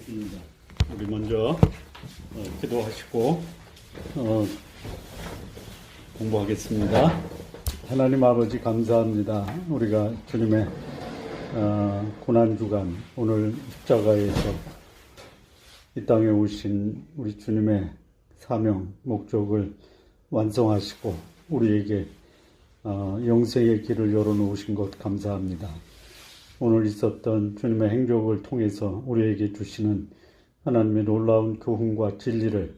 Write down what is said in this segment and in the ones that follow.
하겠습니다. 우리 먼저 기도하시고 공부하겠습니다. 하나님 아버지 감사합니다. 우리가 주님의 고난주간 오늘 십자가에서 이 땅에 오신 우리 주님의 사명 목적을 완성하시고 우리에게 영생의 길을 열어놓으신 것 감사합니다. 오늘 있었던 주님의 행적을 통해서 우리에게 주시는 하나님의 놀라운 교훈과 진리를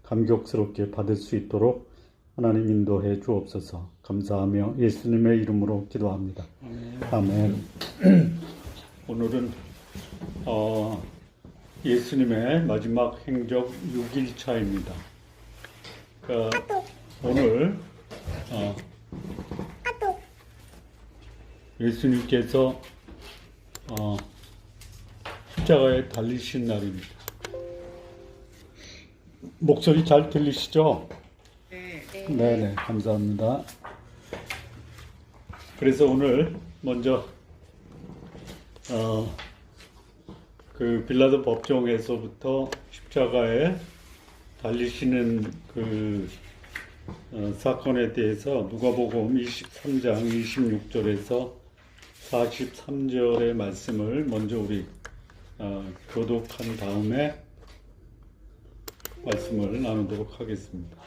감격스럽게 받을 수 있도록 하나님 인도해 주옵소서. 감사하며 예수님의 이름으로 기도합니다. 아멘. 오늘은 예수님의 마지막 행적 6일차입니다. 오늘 예수님께서 십자가에 달리신 날입니다. 목소리 잘 들리시죠? 네, 감사합니다. 그래서 오늘 먼저 그 빌라도 법정에서부터 십자가에 달리시는 그 사건에 대해서 누가복음 23장 26절에서 43절의 말씀을 먼저 우리 교독한 다음에 말씀을 나누도록 하겠습니다.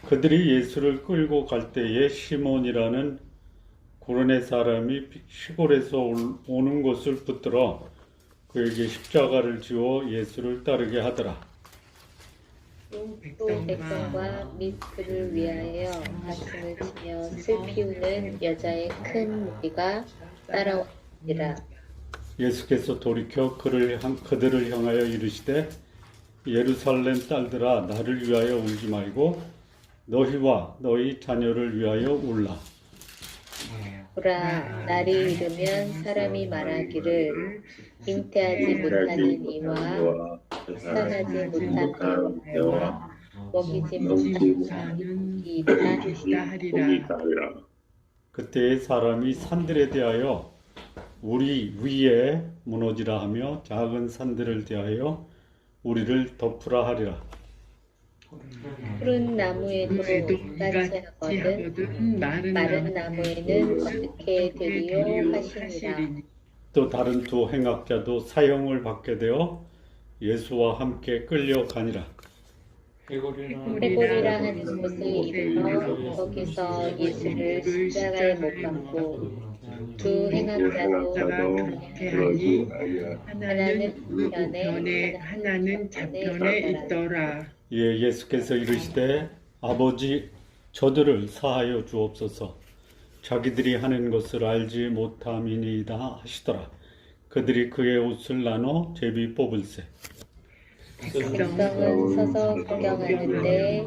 그들이 예수를 끌고 갈 때에 시몬이라는 구레네 사람이 시골에서 오는 것을 붙들어 그에게 십자가를 지워 예수를 따르게 하더라. 또 백성과 및 그를 위하여 가슴을 치며 슬피우는 여자의 큰 무리가 따라왔니라. 예수께서 돌이켜 그들을 향하여 이르시되 예루살렘 딸들아 나를 위하여 울지 말고 너희와 너희 자녀를 위하여 울라. 보라, 날이 이르면 사람이 말하기를 잉태하지 못하는 이와 산하지 못한 배와 먹이지 못하는 이이다 하리라. 그때의 사람이 산들에 대하여 우리 위에 무너지라 하며 작은 산들을 대하여 우리를 덮으라 하리라. 푸른 나무에도 같이 하거든 마른 나무에는 어떻게 되리요 하시니라. 또 다른 두 행악자도 사형을 받게 되어 예수와 함께 끌려가니라. 회골이라 하는 곳을 이르러 거기서 예수를 십자가에 못 박고 두 행악자도 그렇게 하니 하나는 우편에 하나는 좌편에 있더라. 예수께서 이르시되 아버지 저들을 사하여 주옵소서. 자기들이 하는 것을 알지 못함이니이다 하시더라. 그들이 그의 옷을 나눠 제비 뽑을세. 백성은 서서 구경하는데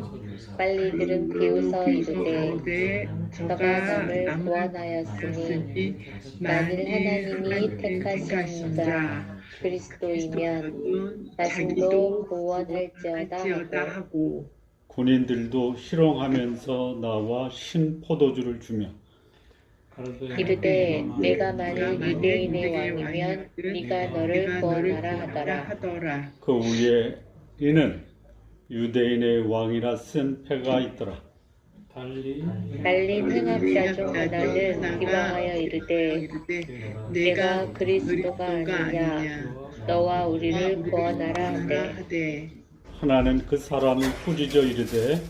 빨리들은 비웃어 이르되 저가 남을 구원하였으니 만일 하나님이 택하신 자 그리스도이면 자신도 구원할지어다 하고 군인들도 희롱하면서 나와 신 포도주를 주며 이르되 내가 만일 유대인의 왕이면 네가 너를 구원하라 하더라. 그 위에 이는 유대인의 왕이라 쓴 패가 있더라. 달린 행악자 중 하나는 기방하여 이르되 내가 그리스도가 아니냐 너와 우리를 구원하라 하되 하나는 그 사람을 꾸짖어 이르되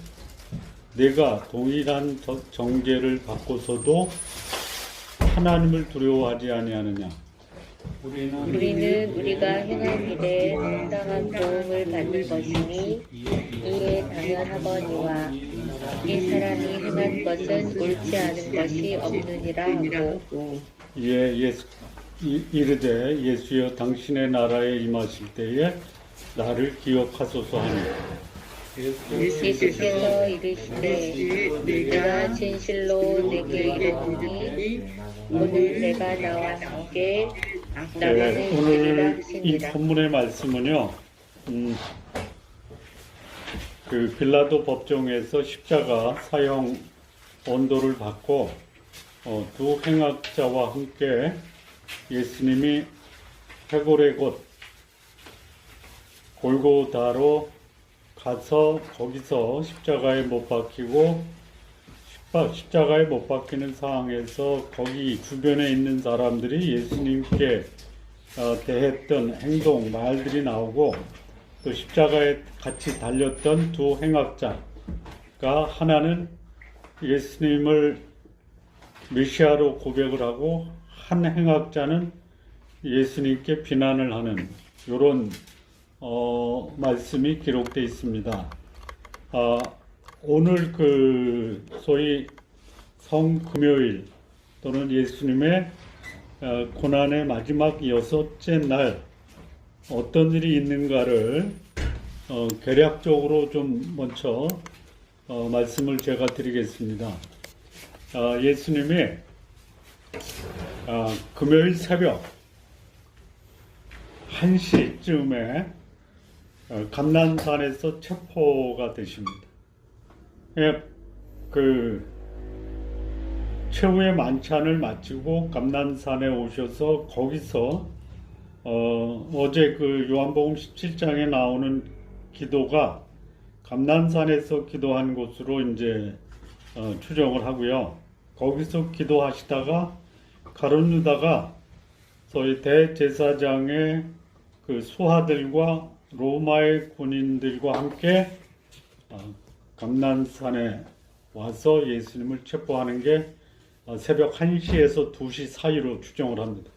내가 동일한 정죄를 받고서도 하나님을 두려워하지 아니하느냐. 우리는 우리가 행한 일에 상당한 도움을 받는 것이니 이에 당연하거니와 이 사람이 행한 것은 옳지 않은 것이 없느니라 하고 이르되 예수여 당신의 나라에 임하실 때에 나를 기억하소서 하니 예수께서 이르시되 내가 진실로 내게 이르노니 오늘 내가 나와 함께 나가는 길이라 오늘 이 하시니라. 본문의 말씀은요 그 빌라도 법정에서 십자가 사형 언도를 받고 두 행악자와 함께 예수님이 해골의 곳 골고다로 가서 거기서 십자가에 못 박히고 십자가에 못 박히는 상황에서 거기 주변에 있는 사람들이 예수님께 대했던 행동, 말들이 나오고 또 십자가에 같이 달렸던 두 행악자가 하나는 예수님을 메시아로 고백을 하고 한 행악자는 예수님께 비난을 하는 이런 말씀이 기록되어 있습니다. 오늘 그 소위 성금요일 또는 예수님의 고난의 마지막 6째 날 어떤 일이 있는가를 개략적으로 좀 먼저 말씀을 제가 드리겠습니다. 예수님이 금요일 새벽 1시쯤에 감난산에서 체포가 되십니다. 그 최후의 만찬을 마치고 감난산에 오셔서 거기서 어제 그 요한복음 17장에 나오는 기도가 감난산에서 기도한 곳으로 이제 추정을 하고요. 거기서 기도하시다가 가룟 유다가 소위 대제사장의 그 수하들과 로마의 군인들과 함께 감난산에 와서 예수님을 체포하는 게 새벽 1시에서 2시 사이로 추정을 합니다.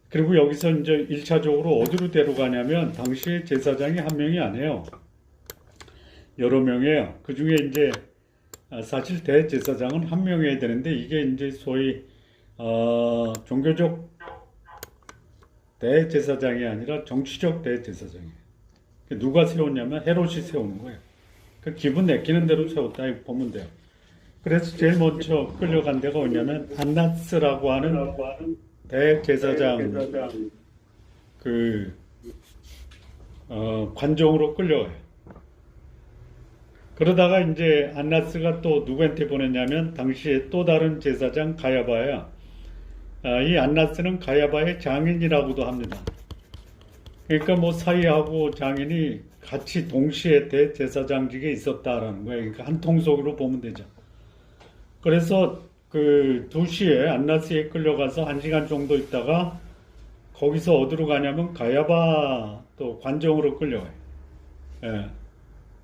그리고 여기서 이제 1차적으로 어디로 데려가냐면 당시에 제사장이 한 명이 아니에요. 여러 명이에요. 그 중에 이제 사실 대제사장은 한 명이어야 되는데 이게 이제 소위 종교적 대제사장이 아니라 정치적 대제사장이에요. 누가 세웠냐면 헤롯이 세우는 거예요. 그 기분 내키는 대로 세웠다 보면 돼요. 그래서 제일 먼저 끌려간 데가 어디냐면 안나스라고 하는 대제사장 그 관정으로 끌려가요. 그러다가 이제 안나스가 또 누구한테 보냈냐면 당시에 또 다른 제사장 가야바야. 이 안나스는 가야바의 장인이라고도 합니다. 그러니까 뭐 사이하고 장인이 같이 동시에 대제사장직에 있었다라는 거예요. 그러니까 한 통속으로 보면 되죠. 그래서 그 2시에 안나스에 끌려가서 1시간 정도 있다가 거기서 어디로 가냐면 가야바 또 관정으로 끌려가요. 예.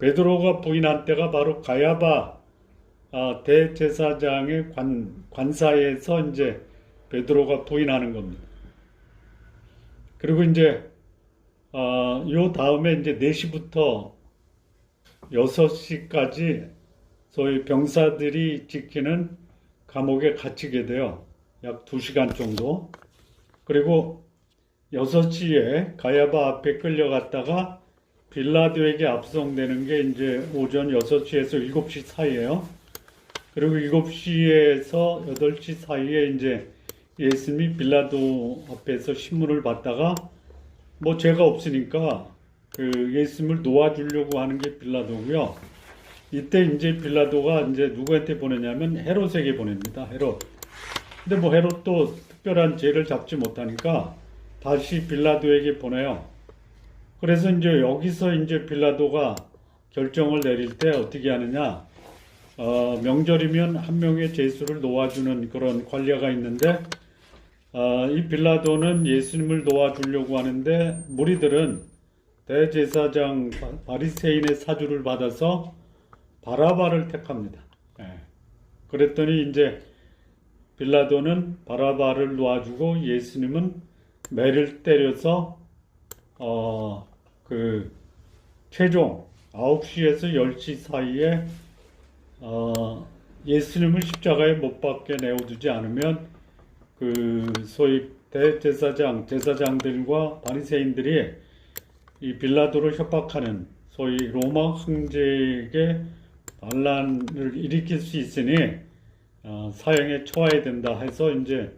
베드로가 부인한 때가 바로 가야바 대제사장의 관사에서 이제 베드로가 부인하는 겁니다. 그리고 이제 요 다음에 이제 4시부터 6시까지 소위 병사들이 지키는 감옥에 갇히게 돼요. 약 2시간 정도. 그리고 6시에 가야바 앞에 끌려갔다가 빌라도에게 압송되는 게 이제 오전 6시에서 7시 사이에요. 그리고 7시에서 8시 사이에 이제 예수님이 빌라도 앞에서 신문을 받다가 뭐 죄가 없으니까 그 예수님을 놓아주려고 하는 게 빌라도고요. 이때 이제 빌라도가 이제 누구한테 보내냐면 헤롯에게 보냅니다. 헤롯. 근데 뭐 헤롯도 특별한 죄를 잡지 못하니까 다시 빌라도에게 보내요. 그래서 이제 여기서 이제 빌라도가 결정을 내릴 때 어떻게 하느냐. 명절이면 한 명의 죄수를 놓아주는 그런 관례가 있는데 이 빌라도는 예수님을 놓아주려고 하는데 무리들은 대제사장 바리새인의 사주를 받아서 바라바를 택합니다. 그랬더니 이제 빌라도는 바라바를 놓아주고 예수님은 매를 때려서 그 최종 9시에서 10시 사이에 예수님을 십자가에 못 박게 내어두지 않으면 그 소위 대제사장, 제사장들과 바리새인들이 이 빌라도를 협박하는 소위 로마 황제에게 반란을 일으킬 수 있으니 사형에 처해야 된다 해서 이제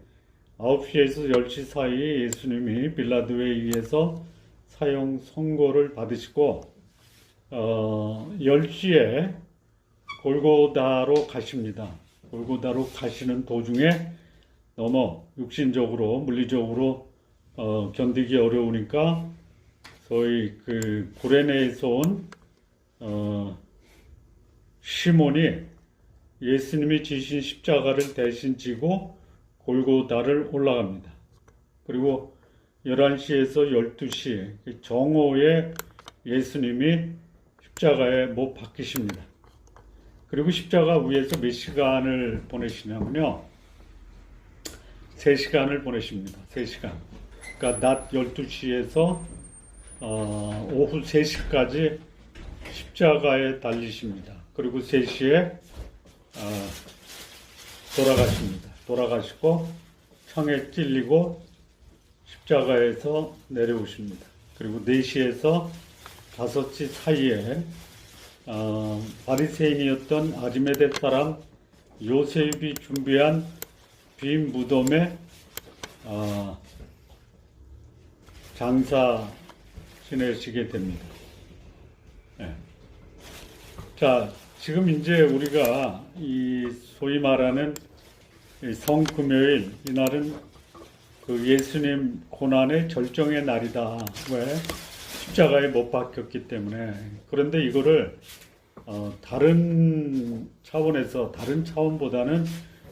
9시에서 10시 사이에 예수님이 빌라도에 의해서 사형 선고를 받으시고 10시에 골고다로 가십니다. 골고다로 가시는 도중에 너무 육신적으로, 물리적으로 견디기 어려우니까 소위 그 구레네에서 온 시몬이 예수님이 지신 십자가를 대신 지고 골고다를 올라갑니다. 그리고 11시에서 12시 정오에 예수님이 십자가에 못 박히십니다. 그리고 십자가 위에서 몇 시간을 보내시냐면요. 3시간을 보내십니다. 3시간. 그러니까 낮 12시에서 오후 3시까지 십자가에 달리십니다. 그리고 3시에 돌아가십니다. 돌아가시고 창에 찔리고 십자가에서 내려오십니다. 그리고 4시에서 5시 사이에 바리새인이었던 아리마대 사람 요셉이 준비한 빈 무덤에 장사 지내시게 됩니다. 네. 자, 지금 이제 우리가 이 소위 말하는 성금요일, 이날은 그 예수님 고난의 절정의 날이다. 왜? 십자가에 못 박혔기 때문에. 그런데 이거를 다른 차원에서, 다른 차원보다는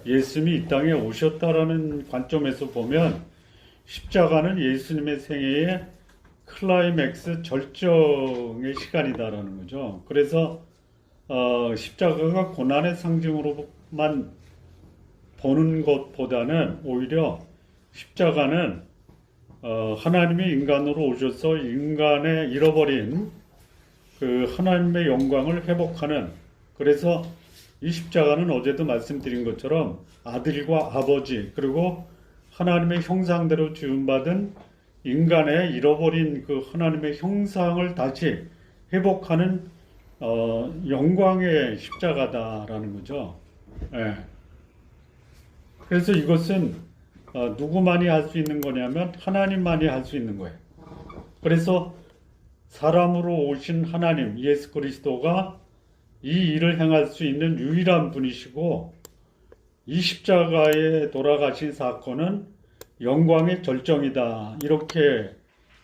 예수님이 이 땅에 오셨다라는 관점에서 보면 십자가는 예수님의 생애의 클라이맥스 절정의 시간이다라는 거죠. 그래서 십자가가 고난의 상징으로만 보는 것보다는 오히려 십자가는 하나님이 인간으로 오셔서 인간의 잃어버린 그 하나님의 영광을 회복하는, 그래서 이 십자가는 어제도 말씀드린 것처럼 아들과 아버지 그리고 하나님의 형상대로 지음받은 인간의 잃어버린 그 하나님의 형상을 다시 회복하는 영광의 십자가다라는 거죠. 예. 그래서 이것은 누구만이 할 수 있는 거냐면 하나님만이 할 수 있는 거예요. 그래서 사람으로 오신 하나님 예수 그리스도가 이 일을 행할 수 있는 유일한 분이시고, 이 십자가에 돌아가신 사건은 영광의 절정이다, 이렇게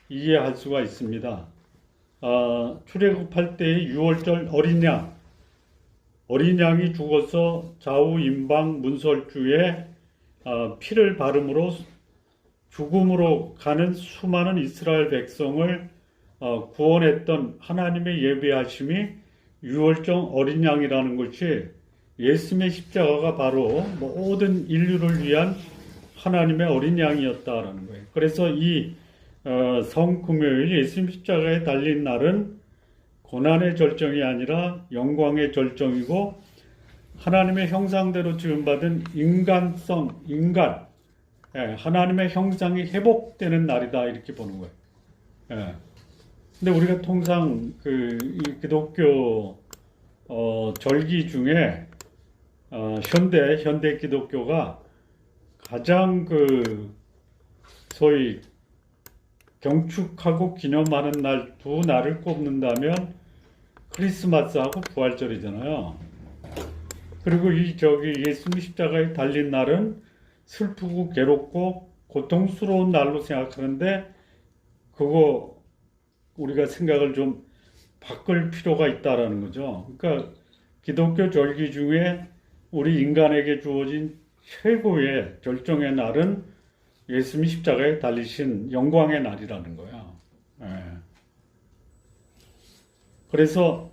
이해할 수가 있습니다. 출애굽할 때의 유월절 어린 양이 죽어서 좌우 임방 문설주에 피를 바름으로 죽음으로 가는 수많은 이스라엘 백성을 구원했던 하나님의 예비하심이 유월절 어린 양이라는 것이, 예수님의 십자가가 바로 모든 인류를 위한 하나님의 어린 양이었다라는 거예요. 그래서 이 성금요일 예수님 십자가에 달린 날은 고난의 절정이 아니라 영광의 절정이고, 하나님의 형상대로 지음받은 인간, 하나님의 형상이 회복되는 날이다, 이렇게 보는 거예요. 예. 근데 우리가 통상 이 기독교 절기 중에 현대 기독교가 가장 소위 경축하고 기념하는 날 두 날을 꼽는다면 크리스마스하고 부활절이잖아요. 그리고 예수님 십자가에 달린 날은 슬프고 괴롭고 고통스러운 날로 생각하는데, 그거 우리가 생각을 좀 바꿀 필요가 있다라는 거죠. 그러니까 기독교 절기 중에 우리 인간에게 주어진 최고의 절정의 날은 예수님이 십자가에 달리신 영광의 날이라는 거야. 예. 그래서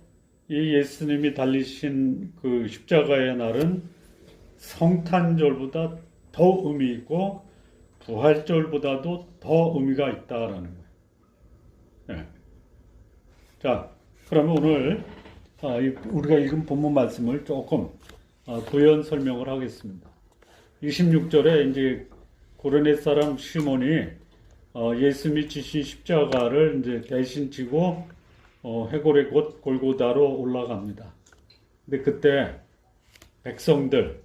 이 예수님이 달리신 그 십자가의 날은 성탄절보다 더 의미 있고 부활절보다도 더 의미가 있다라는 거예요. 예. 자, 그러면 오늘 우리가 읽은 본문 말씀을 조금 부연 설명을 하겠습니다. 26절에 이제 고레네 사람 시몬이 예수님이 지신 십자가를 이제 대신 지고 해골의 곳 골고다로 올라갑니다. 근데 그때 백성들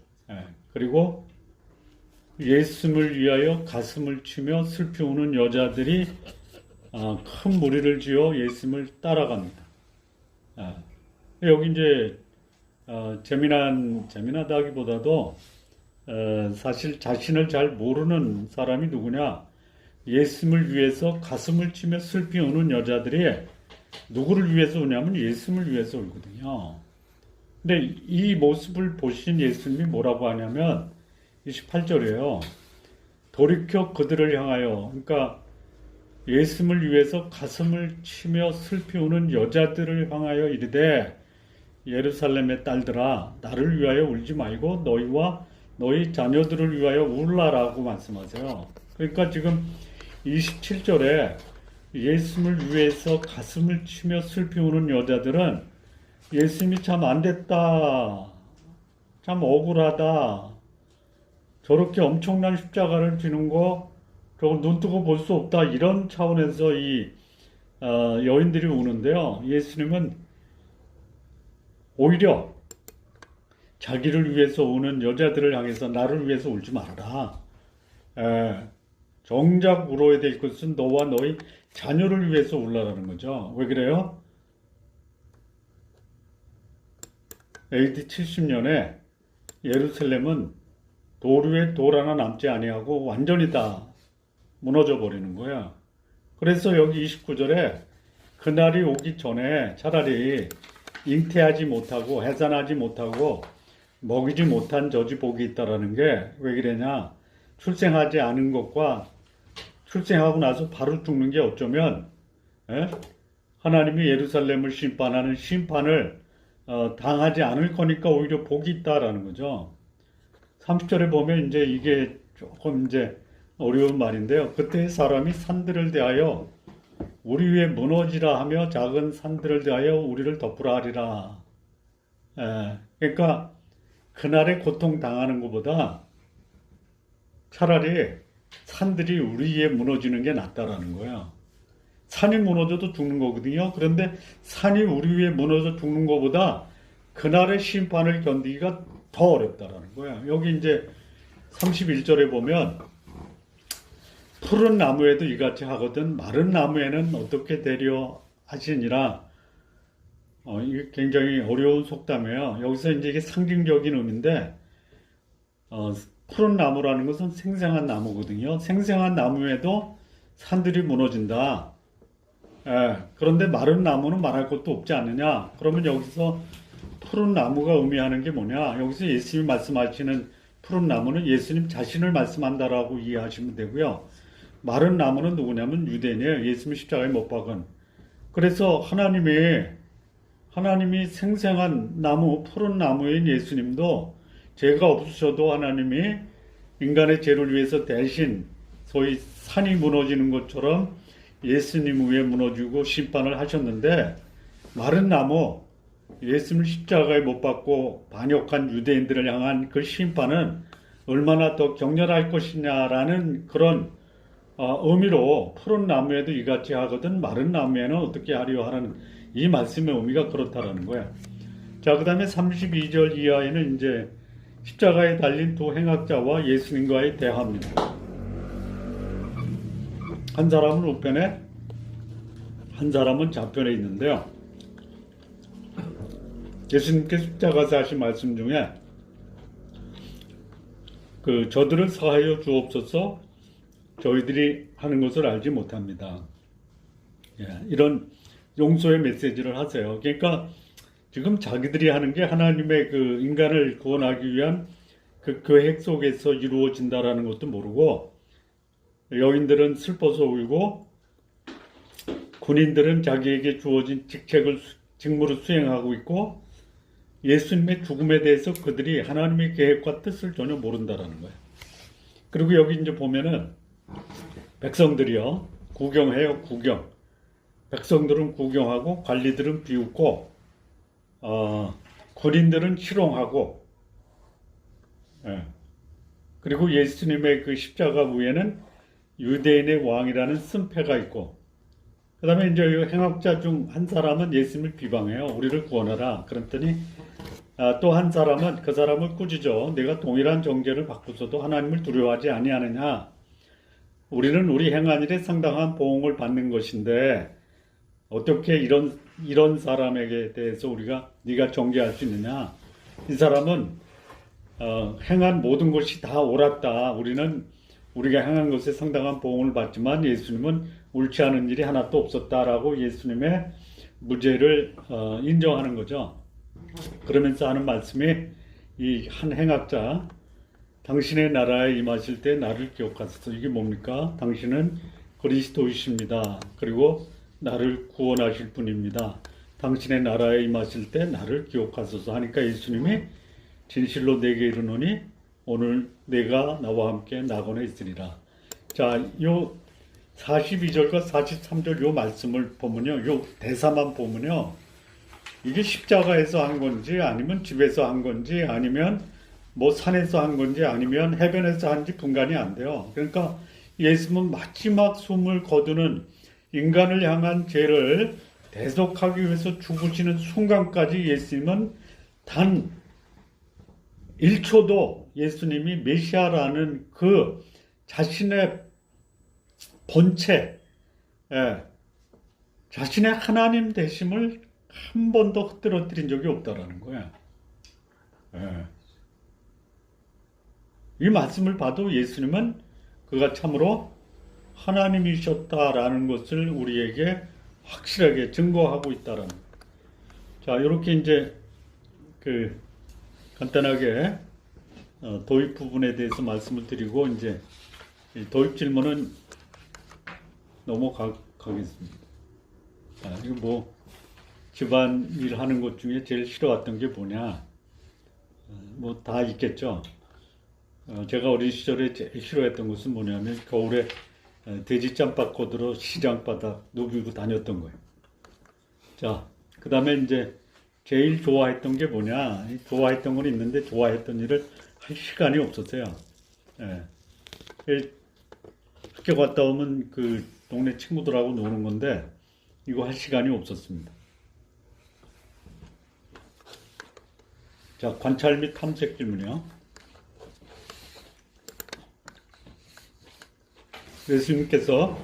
그리고 예수님을 위하여 가슴을 치며 슬피 우는 여자들이 큰 무리를 지어 예수님을 따라갑니다. 여기 이제 재미나다기보다도 사실 자신을 잘 모르는 사람이 누구냐? 예수님을 위해서 가슴을 치며 슬피 우는 여자들이 누구를 위해서 우냐면 예수님을 위해서 울거든요. 근데 이 모습을 보신 예수님이 뭐라고 하냐면 28절이에요. 돌이켜 그들을 향하여, 그러니까 예수님을 위해서 가슴을 치며 슬피 우는 여자들을 향하여 이르되 예루살렘의 딸들아 나를 위하여 울지 말고 너희와 너희 자녀들을 위하여 울라라고 말씀하세요. 그러니까 지금 27절에 예수님을 위해서 가슴을 치며 슬피 우는 여자들은 예수님이 참 안됐다, 참 억울하다, 저렇게 엄청난 십자가를 지는 거 저거 눈 뜨고 볼 수 없다, 이런 차원에서 이 여인들이 우는데요. 예수님은 오히려 자기를 위해서 우는 여자들을 향해서 나를 위해서 울지 말아라. 정작 울어야 될 것은 너와 너희 자녀를 위해서 울라라는 거죠. 왜 그래요? AD 70년에 예루살렘은 돌 위에 돌 하나 남지 아니하고 완전히 다 무너져 버리는 거야. 그래서 여기 29절에 그날이 오기 전에 차라리 잉태하지 못하고 해산하지 못하고 먹이지 못한 저지 복이 있다라는 게 왜 그러냐? 출생하지 않은 것과 출생하고 나서 바로 죽는 게 어쩌면 하나님이 예루살렘을 심판하는 심판을 당하지 않을 거니까 오히려 복이 있다라는 거죠. 30절에 보면 이제 이게 조금 이제 어려운 말인데요. 그때 사람이 산들을 대하여 우리 위에 무너지라 하며 작은 산들을 대하여 우리를 덮으라 하리라. 그러니까 그날에 고통 당하는 것보다 차라리 산들이 우리 위에 무너지는 게 낫다라는 거예요. 산이 무너져도 죽는 거거든요. 그런데 산이 우리 위에 무너져 죽는 것보다 그날의 심판을 견디기가 더 어렵다라는 거예요. 여기 이제 31절에 보면 푸른 나무에도 이같이 하거든 마른 나무에는 어떻게 되려 하시니라. 이게 굉장히 어려운 속담이에요. 여기서 이제 이게 상징적인 의미인데 푸른 나무라는 것은 생생한 나무거든요. 생생한 나무에도 산들이 무너진다. 그런데 마른 나무는 말할 것도 없지 않느냐. 그러면 여기서 푸른 나무가 의미하는 게 뭐냐. 여기서 예수님이 말씀하시는 푸른 나무는 예수님 자신을 말씀한다라고 이해하시면 되고요. 마른 나무는 누구냐면 유대인이에요. 예수님 십자가에 못 박은. 그래서 하나님이 생생한 나무, 푸른 나무인 예수님도 죄가 없으셔도 하나님이 인간의 죄를 위해서 대신 소위 산이 무너지는 것처럼 예수님 위에 무너지고 심판을 하셨는데 마른 나무, 예수님을 십자가에 못 박고 반역한 유대인들을 향한 그 심판은 얼마나 더 격렬할 것이냐라는 그런 의미로 푸른 나무에도 이같이 하거든 마른 나무에는 어떻게 하리요 하는 이 말씀의 의미가 그렇다라는 거야. 자, 그 다음에 32절 이하에는 이제 십자가에 달린 두 행악자와 예수님과의 대화입니다. 한 사람은 우편에, 한 사람은 좌편에 있는데요. 예수님께서 십자가에서 하신 말씀 중에 저들을 사하여 주옵소서 저희들이 하는 것을 알지 못합니다. 이런 용서의 메시지를 하세요. 그러니까 지금 자기들이 하는 게 하나님의 인간을 구원하기 위한 계획 속에서 이루어진다라는 것도 모르고 여인들은 슬퍼서 울고 군인들은 자기에게 주어진 직무를 수행하고 있고 예수님의 죽음에 대해서 그들이 하나님의 계획과 뜻을 전혀 모른다라는 거예요. 그리고 여기 이제 보면은 백성들이요 구경해요. 구경. 백성들은 구경하고 관리들은 비웃고 군인들은 희롱하고 그리고 예수님의 그 십자가 위에는 유대인의 왕이라는 쓴패가 있고 그 다음에 이제 행악자 중 한 사람은 예수님을 비방해요. 우리를 구원하라. 그랬더니 또 한 사람은 그 사람을 꾸짖어. 내가 동일한 정죄를 받고서도 하나님을 두려워하지 아니하느냐. 우리는 우리 행한 일에 상당한 보응을 받는 것인데 어떻게 이런 사람에게 대해서 우리가 네가 정죄할 수 있느냐? 이 사람은 행한 모든 것이 다 옳았다. 우리가 행한 것에 상당한 보응을 받지만 예수님은 옳지 않은 일이 하나도 없었다라고 예수님의 무죄를 인정하는 거죠. 그러면서 하는 말씀이 이 한 행악자, 당신의 나라에 임하실 때 나를 기억하소서. 이게 뭡니까? 당신은 그리스도이십니다. 그리고 나를 구원하실 분입니다. 당신의 나라에 임하실 때 나를 기억하소서 하니까 예수님이 진실로 내게 이르노니 오늘 내가 나와 함께 낙원에 있으리라. 자, 요 42절과 43절 요 말씀을 보면요. 요 대사만 보면요. 이게 십자가에서 한 건지 아니면 집에서 한 건지 아니면 뭐 산에서 한 건지 아니면 해변에서 한지 분간이 안 돼요. 그러니까 예수님은 마지막 숨을 거두는 인간을 향한 죄를 대속하기 위해서 죽으시는 순간까지 예수님은 단 1초도 예수님이 메시아라는 그 자신의 본체, 자신의 하나님 되심을 한 번도 흐트러뜨린 적이 없다라는 거야. 이 말씀을 봐도 예수님은 그가 참으로 하나님이셨다라는 것을 우리에게 확실하게 증거하고 있다라는. 자, 이렇게 이제 간단하게 도입 부분에 대해서 말씀을 드리고 이제 도입 질문은 넘어가겠습니다. 자, 이거 뭐 집안 일 하는 것 중에 제일 싫어했던 게 뭐냐? 뭐 다 있겠죠. 제가 어린 시절에 제일 싫어했던 것은 뭐냐면 겨울에 돼지 짬밥 거들어 시장바닥 누비고 다녔던 거예요. 자, 그 다음에 이제 제일 좋아했던 게 뭐냐? 좋아했던 건 있는데 좋아했던 일을 할 시간이 없었어요. 학교 갔다 오면 그 동네 친구들하고 노는 건데 이거 할 시간이 없었습니다. 자, 관찰 및 탐색 질문이요. 예수님께서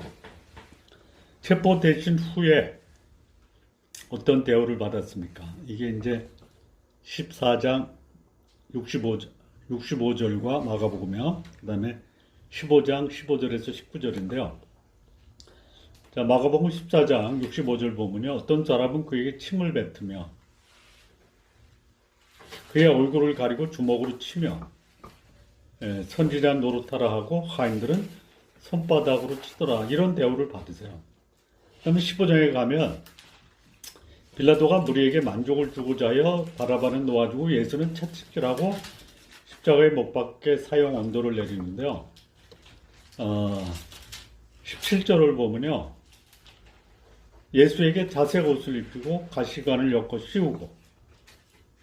체포되신 후에 어떤 대우를 받았습니까? 이게 이제 14장 65절과 마가복음이요. 그 다음에 15장 15절에서 19절인데요. 자, 마가복음 14장 65절 보면요. 어떤 사람은 그에게 침을 뱉으며 그의 얼굴을 가리고 주먹으로 치며 선지자 노릇하라 하고 하인들은 손바닥으로 치더라. 이런 대우를 받으세요. 그다음에 15장에 가면 빌라도가 무리에게 만족을 주고자 하여 바라바는 놓아주고 예수는 채찍질하고 십자가에 못 박게 사형 언도를 내리는데요. 17절을 보면요. 예수에게 자색 옷을 입히고 가시관을 엮어 씌우고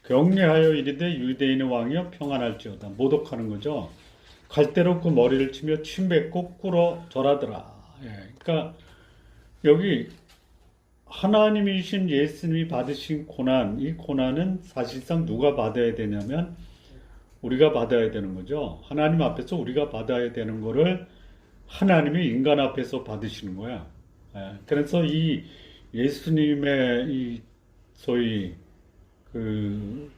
경례하여 이르되 유대인의 왕이여 평안할지어다. 모독하는 거죠. 갈대로 그 머리를 치며 침 뱉고 꿇어 절하더라. 그러니까 여기 하나님이신 예수님이 받으신 고난, 이 고난은 사실상 누가 받아야 되냐면 우리가 받아야 되는 거죠. 하나님 앞에서 우리가 받아야 되는 거를 하나님이 인간 앞에서 받으시는 거야. 그래서 이 예수님의 이 소위 그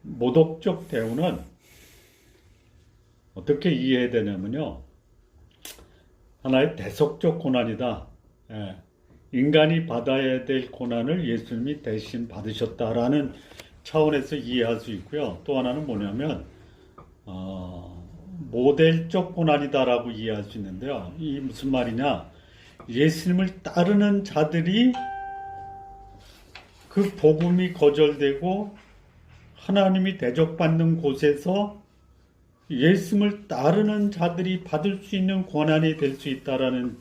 모독적 대우는 어떻게 이해해야 되냐면요. 하나의 대속적 고난이다. 인간이 받아야 될 고난을 예수님이 대신 받으셨다라는 차원에서 이해할 수 있고요. 또 하나는 뭐냐면 모델적 고난이다라고 이해할 수 있는데요. 이 무슨 말이냐? 예수님을 따르는 자들이 그 복음이 거절되고 하나님이 대적받는 곳에서 예수님을 따르는 자들이 받을 수 있는 고난이 될 수 있다라는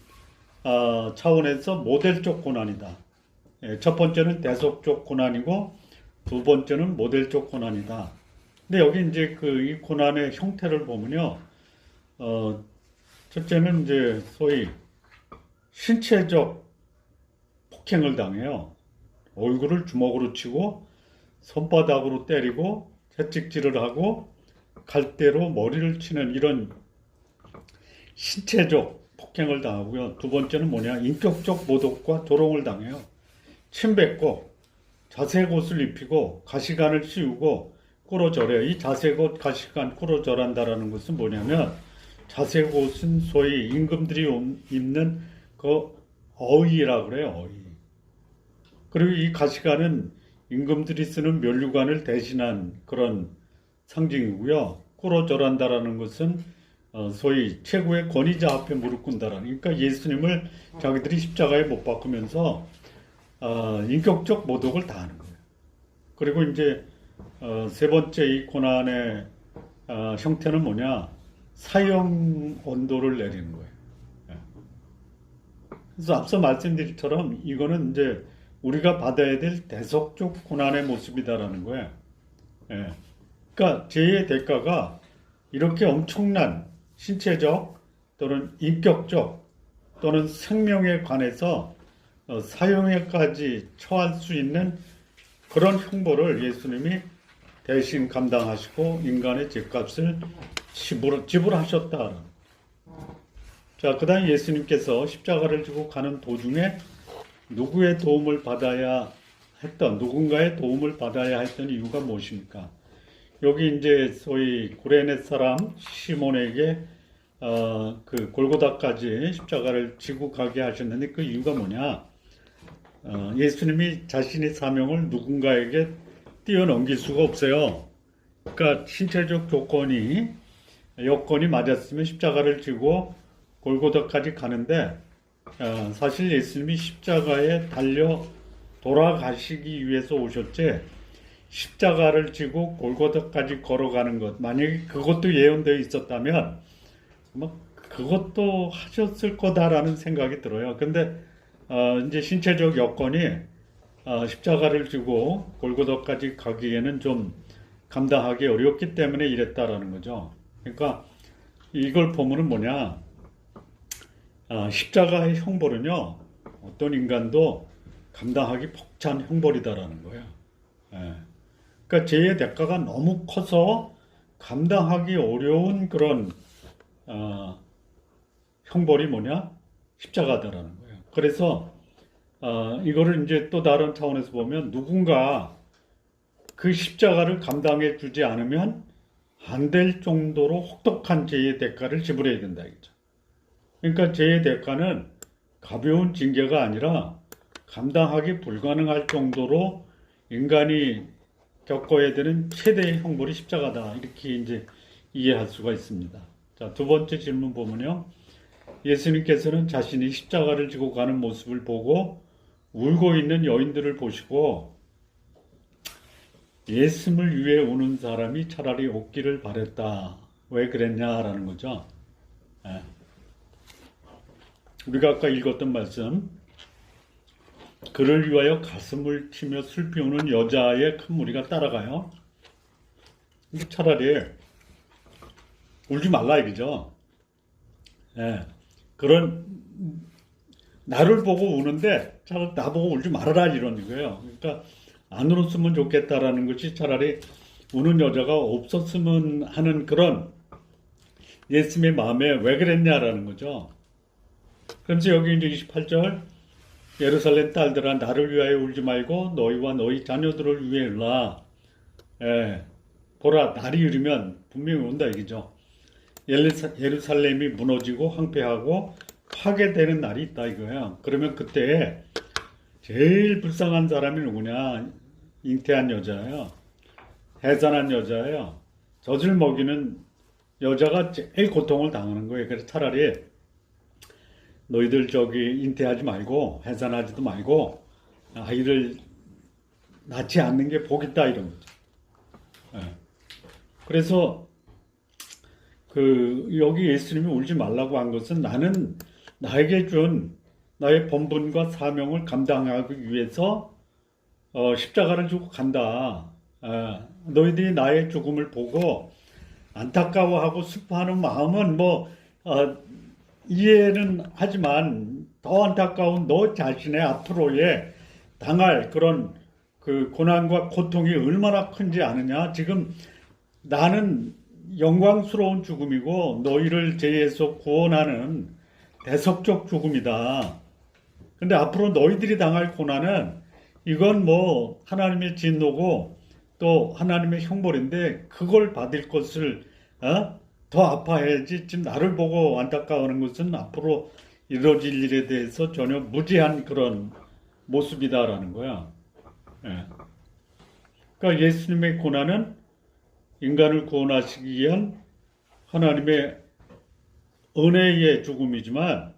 차원에서 모델적 고난이다. 첫 번째는 대속적 고난이고 두 번째는 모델적 고난이다. 근데 여기 이제 이 고난의 형태를 보면요, 첫째는 이제 소위 신체적 폭행을 당해요. 얼굴을 주먹으로 치고 손바닥으로 때리고 채찍질을 하고 갈대로 머리를 치는 이런 신체적 폭행을 당하고요. 두 번째는 뭐냐? 인격적 모독과 조롱을 당해요. 침뱉고 자색 옷을 입히고 가시관을 씌우고 꿇어절해요. 이 자색 옷, 가시관, 꿇어절한다라는 것은 뭐냐면 자색 옷은 소위 임금들이 입는 그 어의라고 그래요. 어의. 그리고 이 가시관은 임금들이 쓰는 면류관을 대신한 그런 상징이고요. 꿇어절한다라는 것은 소위 최고의 권위자 앞에 무릎 꿇는다라는, 그러니까 예수님을 자기들이 십자가에 못 박으면서 인격적 모독을 당하는 거예요. 그리고 이제 세 번째 이 고난의 형태는 뭐냐? 사형 언도를 내리는 거예요. 예. 그래서 앞서 말씀드린 이거는 이제 우리가 받아야 될 대속적 고난의 모습이다라는 거예요. 예. 그러니까 죄의 대가가 이렇게 엄청난 신체적 또는 인격적 또는 생명에 관해서 사형에까지 처할 수 있는 그런 형벌을 예수님이 대신 감당하시고 인간의 죄값을 지불하셨다. 자, 그 다음 예수님께서 십자가를 지고 가는 도중에 누군가의 도움을 받아야 했던 이유가 무엇입니까? 여기 이제 소위 구레네 사람 시몬에게 그 골고다까지 십자가를 지고 가게 하셨는데 그 이유가 뭐냐? 예수님이 자신의 사명을 누군가에게 뛰어넘길 수가 없어요. 그러니까 신체적 여건이 맞았으면 십자가를 지고 골고다까지 가는데 사실 예수님이 십자가에 달려 돌아가시기 위해서 오셨지 십자가를 지고 골고다까지 걸어가는 것, 만약에 그것도 예언되어 있었다면 그것도 하셨을 거다라는 생각이 들어요. 근데 이제 신체적 여건이 십자가를 지고 골고다까지 가기에는 좀 감당하기 어렵기 때문에 이랬다라는 거죠. 그러니까 이걸 보면은 뭐냐? 십자가의 형벌은요, 어떤 인간도 감당하기 벅찬 형벌이다라는 거예요. 예. 그러니까 죄의 대가가 너무 커서 감당하기 어려운 그런 형벌이 뭐냐? 십자가다라는 거예요. 그래서 이거를 이제 또 다른 차원에서 보면 누군가 그 십자가를 감당해 주지 않으면 안 될 정도로 혹독한 죄의 대가를 지불해야 된다 이거죠. 그러니까 죄의 대가는 가벼운 징계가 아니라 감당하기 불가능할 정도로 인간이 겪어야 되는 최대의 형벌이 십자가다. 이렇게 이제 이해할 수가 있습니다. 자, 두 번째 질문 보면요. 예수님께서는 자신이 십자가를 지고 가는 모습을 보고 울고 있는 여인들을 보시고 예수님을 위해 우는 사람이 차라리 없기를 바랬다. 왜 그랬냐라는 거죠. 예. 우리가 아까 읽었던 말씀, 그를 위하여 가슴을 치며 슬피 우는 여자의 큰 무리가 따라가요. 근데 차라리 울지 말라 이거죠. 예. 그런 나를 보고 우는데 차라리 나보고 울지 말아라 이런 거예요. 그러니까 안 울었으면 좋겠다라는 것이 차라리 우는 여자가 없었으면 하는 그런 예수님의 마음에 왜 그랬냐라는 거죠. 그래서 여기 이제 28절 예루살렘 딸들아 나를 위하여 울지 말고 너희와 너희 자녀들을 위해 울라. 예, 보라 날이 이르면 분명히 온다 이거죠. 예루살렘이 무너지고 황폐하고 파괴되는 날이 있다 이거예요. 그러면 그때 제일 불쌍한 사람이 누구냐? 잉태한 여자예요. 해산한 여자예요. 젖을 먹이는 여자가 제일 고통을 당하는 거예요. 그래서 차라리 너희들 잉태하지 말고 해산하지도 말고 아이를 낳지 않는 게 복이다 이런 거죠. 예. 그래서 여기 예수님이 울지 말라고 한 것은 나는 나에게 준 나의 본분과 사명을 감당하기 위해서 십자가를 지고 간다. 너희들이 나의 죽음을 보고 안타까워하고 슬퍼하는 마음은 이해는 하지만 더 안타까운 너 자신의 앞으로의 당할 그런 그 고난과 고통이 얼마나 큰지 아느냐. 지금 나는 영광스러운 죽음이고 너희를 죄에서 구원하는 대속적 죽음이다. 근데 앞으로 너희들이 당할 고난은 이건 뭐 하나님의 진노고 또 하나님의 형벌인데 그걸 받을 것을 더 아파해야지. 지금 나를 보고 안타까워하는 것은 앞으로 이루어질 일에 대해서 전혀 무지한 그런 모습이다라는 거야. 예. 그러니까 예수님의 고난은 인간을 구원하시기 위한 하나님의 은혜의 죽음이지만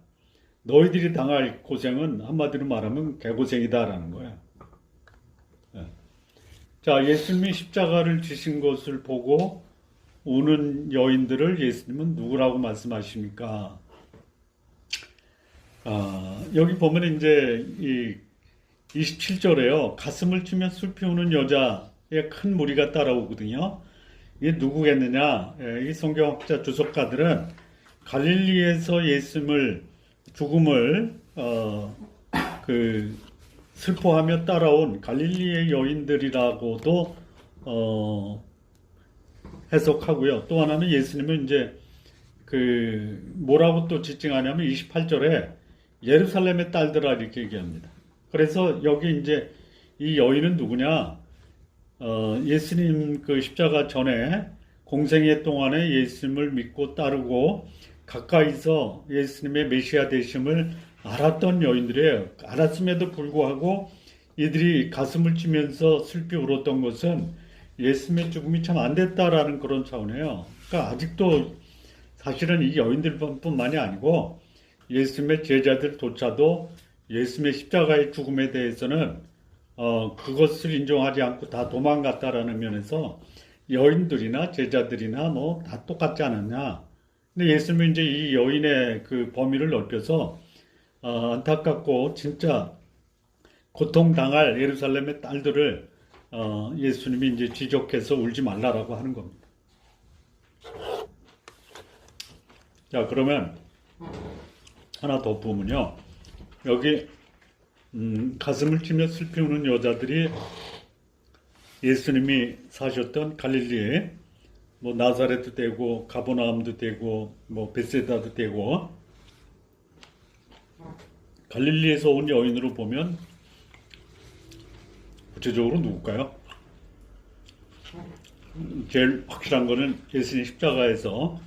너희들이 당할 고생은 한마디로 말하면 개고생이다라는 거야. 예. 자, 예수님이 십자가를 지신 것을 보고 우는 여인들을 예수님은 누구라고 말씀하십니까? 여기 보면 이제 이 27절에요. 가슴을 치며 슬피 우는 여자의 큰 무리가 따라오거든요. 이게 누구겠느냐? 이 성경학자 주석가들은 갈릴리에서 예수님을 죽음을 슬퍼하며 따라온 갈릴리의 여인들이라고도 해석하고요. 또 하나는 예수님은 이제 뭐라고 또 지칭하냐면 28절에 예루살렘의 딸들아 이렇게 얘기합니다. 그래서 여기 이제 이 여인은 누구냐? 예수님 십자가 전에 공생애 동안에 예수님을 믿고 따르고 가까이서 예수님의 메시아 되심을 알았던 여인들이에요. 알았음에도 불구하고 이들이 가슴을 치면서 슬피 울었던 것은 예수님의 죽음이 참 안 됐다라는 그런 차원이에요. 그러니까 아직도 사실은 이 여인들뿐만이 아니고 예수님의 제자들조차도 예수님의 십자가의 죽음에 대해서는 그것을 인정하지 않고 다 도망갔다라는 면에서 여인들이나 제자들이나 뭐 다 똑같지 않았냐. 근데 예수님은 이제 이 여인의 범위를 넓혀서 안타깝고 진짜 고통당할 예루살렘의 딸들을 예수님이 이제 지적해서 울지 말라라고 하는 겁니다. 자, 그러면 하나 더 보면요. 여기 가슴을 치며 슬피 우는 여자들이 예수님이 사셨던 갈릴리에 뭐 나사렛도 되고 가버나움도 되고 뭐 베세다도 되고 갈릴리에서 온 여인으로 보면 구체적으로 누굴까요? 제일 확실한 거는 예수님 십자가에서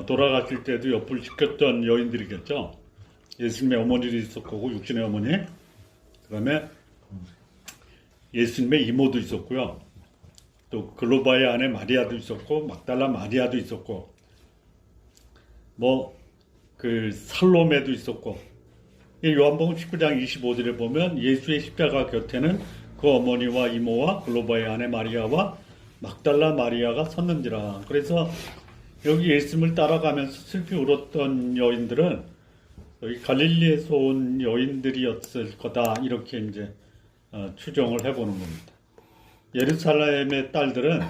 돌아가실 때도 옆을 지켰던 여인들이겠죠. 예수님의 어머니도 있을 거고 육신의 어머니, 그다음에 예수님의 이모도 있었고요. 또 글로바의 아내 마리아도 있었고 막달라 마리아도 있었고 살로메도 있었고 요한복음 19장 25절에 보면 예수의 십자가 곁에는 그 어머니와 이모와 글로바의 아내 마리아와 막달라 마리아가 섰는지라. 그래서 여기 예수님을 따라가면서 슬피 울었던 여인들은 여기 갈릴리에서 온 여인들이었을 거다 이렇게 이제 추정을 해보는 겁니다. 예루살렘의 딸들은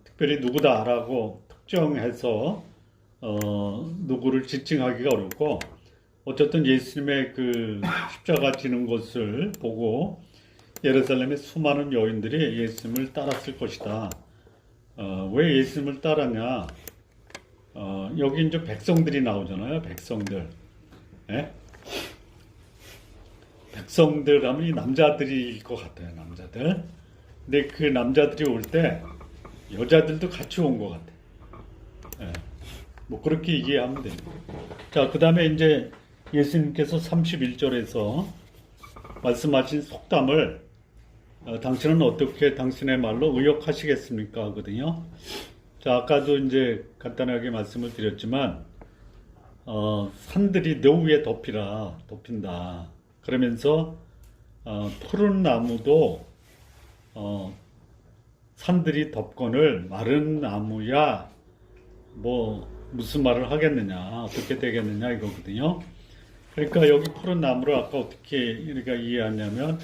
특별히 누구다라고 특정해서 누구를 지칭하기가 어렵고 어쨌든 예수님의 십자가 지는 것을 보고 예루살렘의 수많은 여인들이 예수님을 따랐을 것이다. 왜 예수님을 따랐냐? 여기 이제 백성들이 나오잖아요. 백성들. 예? 백성들 하면 이 남자들일 것 같아요. 남자들. 근데 그 남자들이 올 때 여자들도 같이 온 것 같아요. 예. 뭐 그렇게 이해하면 됩니다. 자, 그 다음에 이제 예수님께서 31절에서 말씀하신 속담을 당신은 어떻게 당신의 말로 의역하시겠습니까? 하거든요. 자, 아까도 이제 간단하게 말씀을 드렸지만, 산들이 너 위에 덮인다. 그러면서, 푸른 나무도, 산들이 덮건을 마른 나무야, 무슨 말을 하겠느냐, 어떻게 되겠느냐, 이거거든요. 그러니까 여기 푸른 나무를 아까 어떻게 우리가 이해하냐면,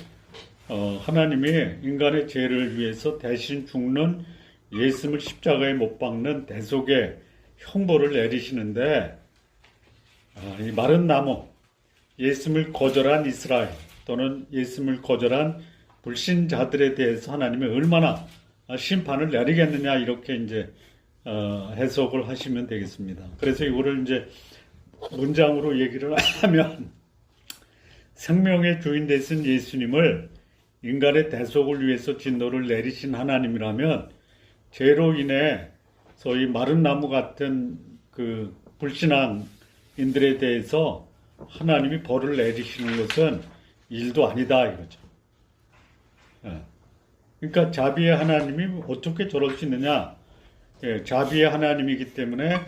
하나님이 인간의 죄를 위해서 대신 죽는 예수님을 십자가에 못 박는 대속의 형벌을 내리시는데, 이 마른 나무, 예수님을 거절한 이스라엘 또는 예수님을 거절한 불신자들에 대해서 하나님이 얼마나 심판을 내리겠느냐 이렇게 이제 해석을 하시면 되겠습니다. 그래서 이거를 이제 문장으로 얘기를 하면 생명의 주인 되신 예수님을 인간의 대속을 위해서 진노를 내리신 하나님이라면 죄로 인해 소위 마른 나무 같은 그 불신앙인들에 대해서 하나님이 벌을 내리시는 것은 일도 아니다 이거죠. 그러니까 자비의 하나님이 어떻게 저럴 수 있느냐? 자비의 하나님이기 때문에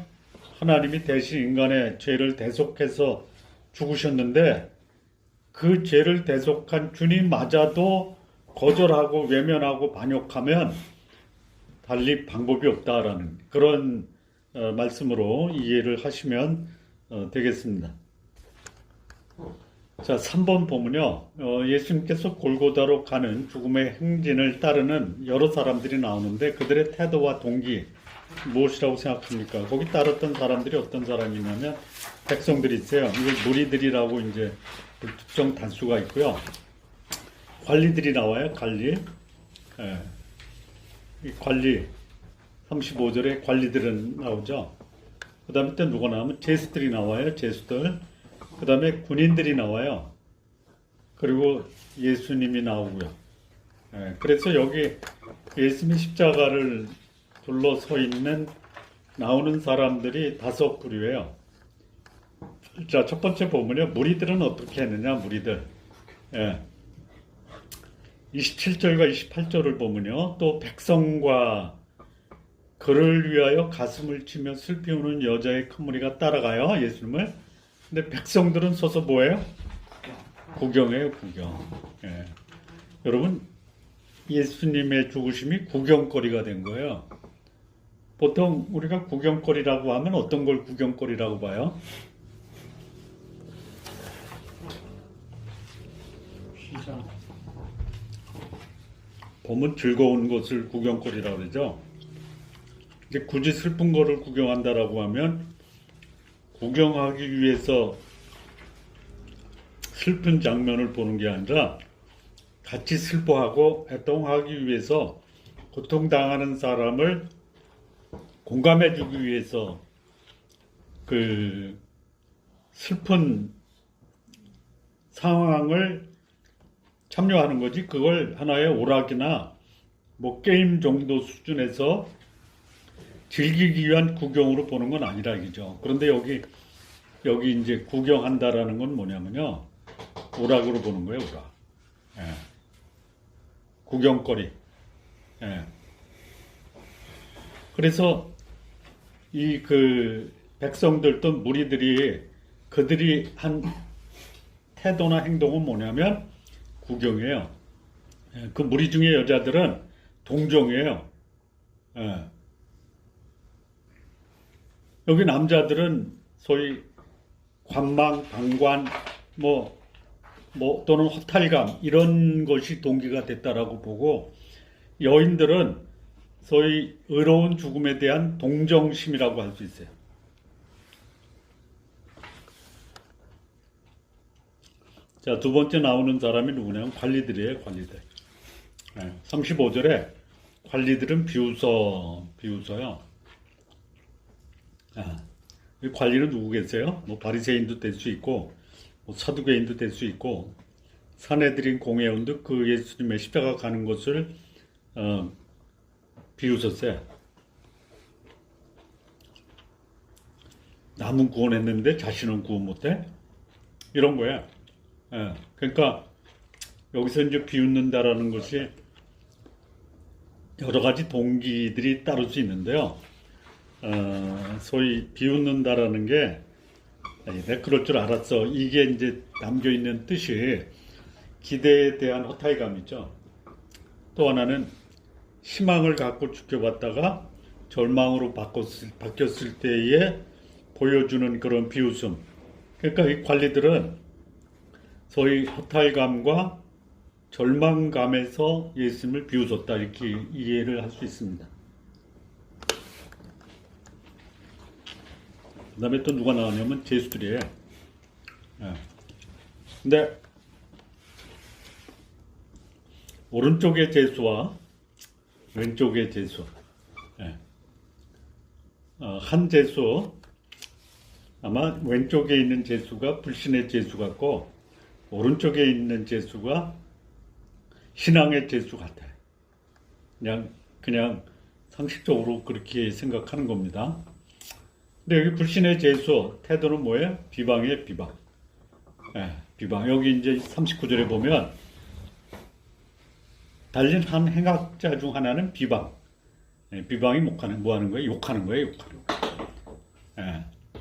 하나님이 대신 인간의 죄를 대속해서 죽으셨는데 그 죄를 대속한 주님마저도 거절하고 외면하고 반역하면 달리 방법이 없다라는 그런 말씀으로 이해를 하시면 되겠습니다. 자, 3번 보면요. 예수님께서 골고다로 가는 죽음의 행진을 따르는 여러 사람들이 나오는데 그들의 태도와 동기 무엇이라고 생각합니까? 거기 따랐던 사람들이 어떤 사람이냐면 백성들이 있어요. 이걸 무리들이라고 이제 특정 단수가 있고요. 관리들이 나와요. 관리. 이 관리 35절에 관리들은 나오죠. 그 다음에 또 누가 나오면 제수들이 나와요. 제수들. 그 다음에 군인들이 나와요. 그리고 예수님이 나오고요. 그래서 여기 예수님 십자가를 둘러서 있는 나오는 사람들이 5부류예요. 자, 첫 번째 보면요. 무리들은 어떻게 했느냐, 무리들. 27절과 28절을 보면요. 또 백성과 그를 위하여 가슴을 치며 슬피 우는 여자의 큰 무리가 따라가요. 예수님을. 근데 백성들은 서서 뭐예요? 구경해요, 구경. 여러분, 예수님의 죽으심이 구경거리가 된 거예요. 보통 우리가 구경거리라고 하면 어떤 걸 구경거리라고 봐요? 보면 즐거운 것을 구경거리라고 그러죠. 이제 굳이 슬픈 거를 구경한다라고 하면 구경하기 위해서 슬픈 장면을 보는 게 아니라 같이 슬퍼하고 애통하기 위해서 고통당하는 사람을 공감해주기 위해서 그 슬픈 상황을 참여하는 거지. 그걸 하나의 오락이나 뭐 게임 정도 수준에서 즐기기 위한 구경으로 보는 건 아니라 이죠. 그런데 여기 이제 구경한다라는 건 뭐냐면요. 오락으로 보는 거예요, 오락. 구경거리. 그래서 이 그 백성들도 무리들이 그들이 한 태도나 행동은 뭐냐면 구경이에요. 그 무리 중에 여자들은 동정이에요. 여기 남자들은 소위 관망, 방관, 뭐 또는 허탈감 이런 것이 동기가 됐다라고 보고 여인들은 소위 의로운 죽음에 대한 동정심이라고 할 수 있어요. 자, 두 번째 나오는 사람이 누구냐면 관리들이에요, 관리들. 35절에 관리들은 비웃어요. 이 관리는 누구 계세요? 뭐 바리새인도 될 수 있고, 뭐 사두개인도 될 수 있고, 사내들인 공회원도 그 예수님의 십자가 가는 것을 비웃었어요. 남은 구원했는데 자신은 구원 못해? 이런 거야. 그러니까 여기서 이제 비웃는다라는 것이 여러 가지 동기들이 따를 수 있는데요. 소위 비웃는다라는 게 내가 그럴 줄 알았어. 이게 이제 담겨 있는 뜻이 기대에 대한 허탈감이죠. 또 하나는 희망을 갖고 지켜봤다가 절망으로 바뀌었을 때에 보여주는 그런 비웃음. 그러니까 이 관리들은 소위 허탈감과 절망감에서 예수님을 비웃었다 이렇게 이해를 할 수 있습니다. 그 다음에 또 누가 나오냐면 제수들이에요. 근데 오른쪽의 제수와 왼쪽의 제수, 한 제수 아마 왼쪽에 있는 재수가 불신의 재수 같고 오른쪽에 있는 재수가 신앙의 재수 같아요. 그냥 상식적으로 그렇게 생각하는 겁니다. 근데 여기 불신의 재수 태도는 뭐예요? 비방의 비방. 비방. 여기 이제 39절에 보면 달린 한 행악자 중 하나는 비방. 비방이 뭐 하는 거예요? 욕하는 거예요.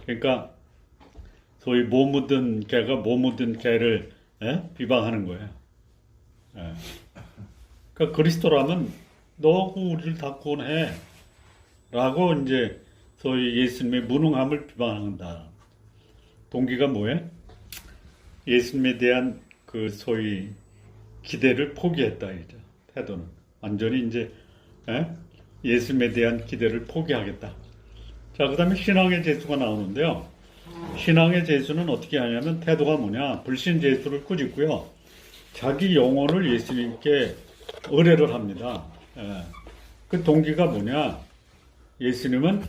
그러니까 소위 못 묻은 개가 못 묻은 개를 비방하는 거예요. 그러니까 그리스도라면 너하고 우리를 다 구원해 라고 이제 소위 예수님의 무능함을 비방한다. 동기가 뭐예요? 예수님에 대한 그 소위 기대를 포기했다 이제 태도는 완전히 이제 예수님에 대한 기대를 포기하겠다. 자, 그다음에 신앙의 재수가 나오는데요. 신앙의 재수는 어떻게 하냐면 태도가 뭐냐? 불신 재수를 꾸짖고요. 자기 영혼을 예수님께 의뢰를 합니다. 그 동기가 뭐냐? 예수님은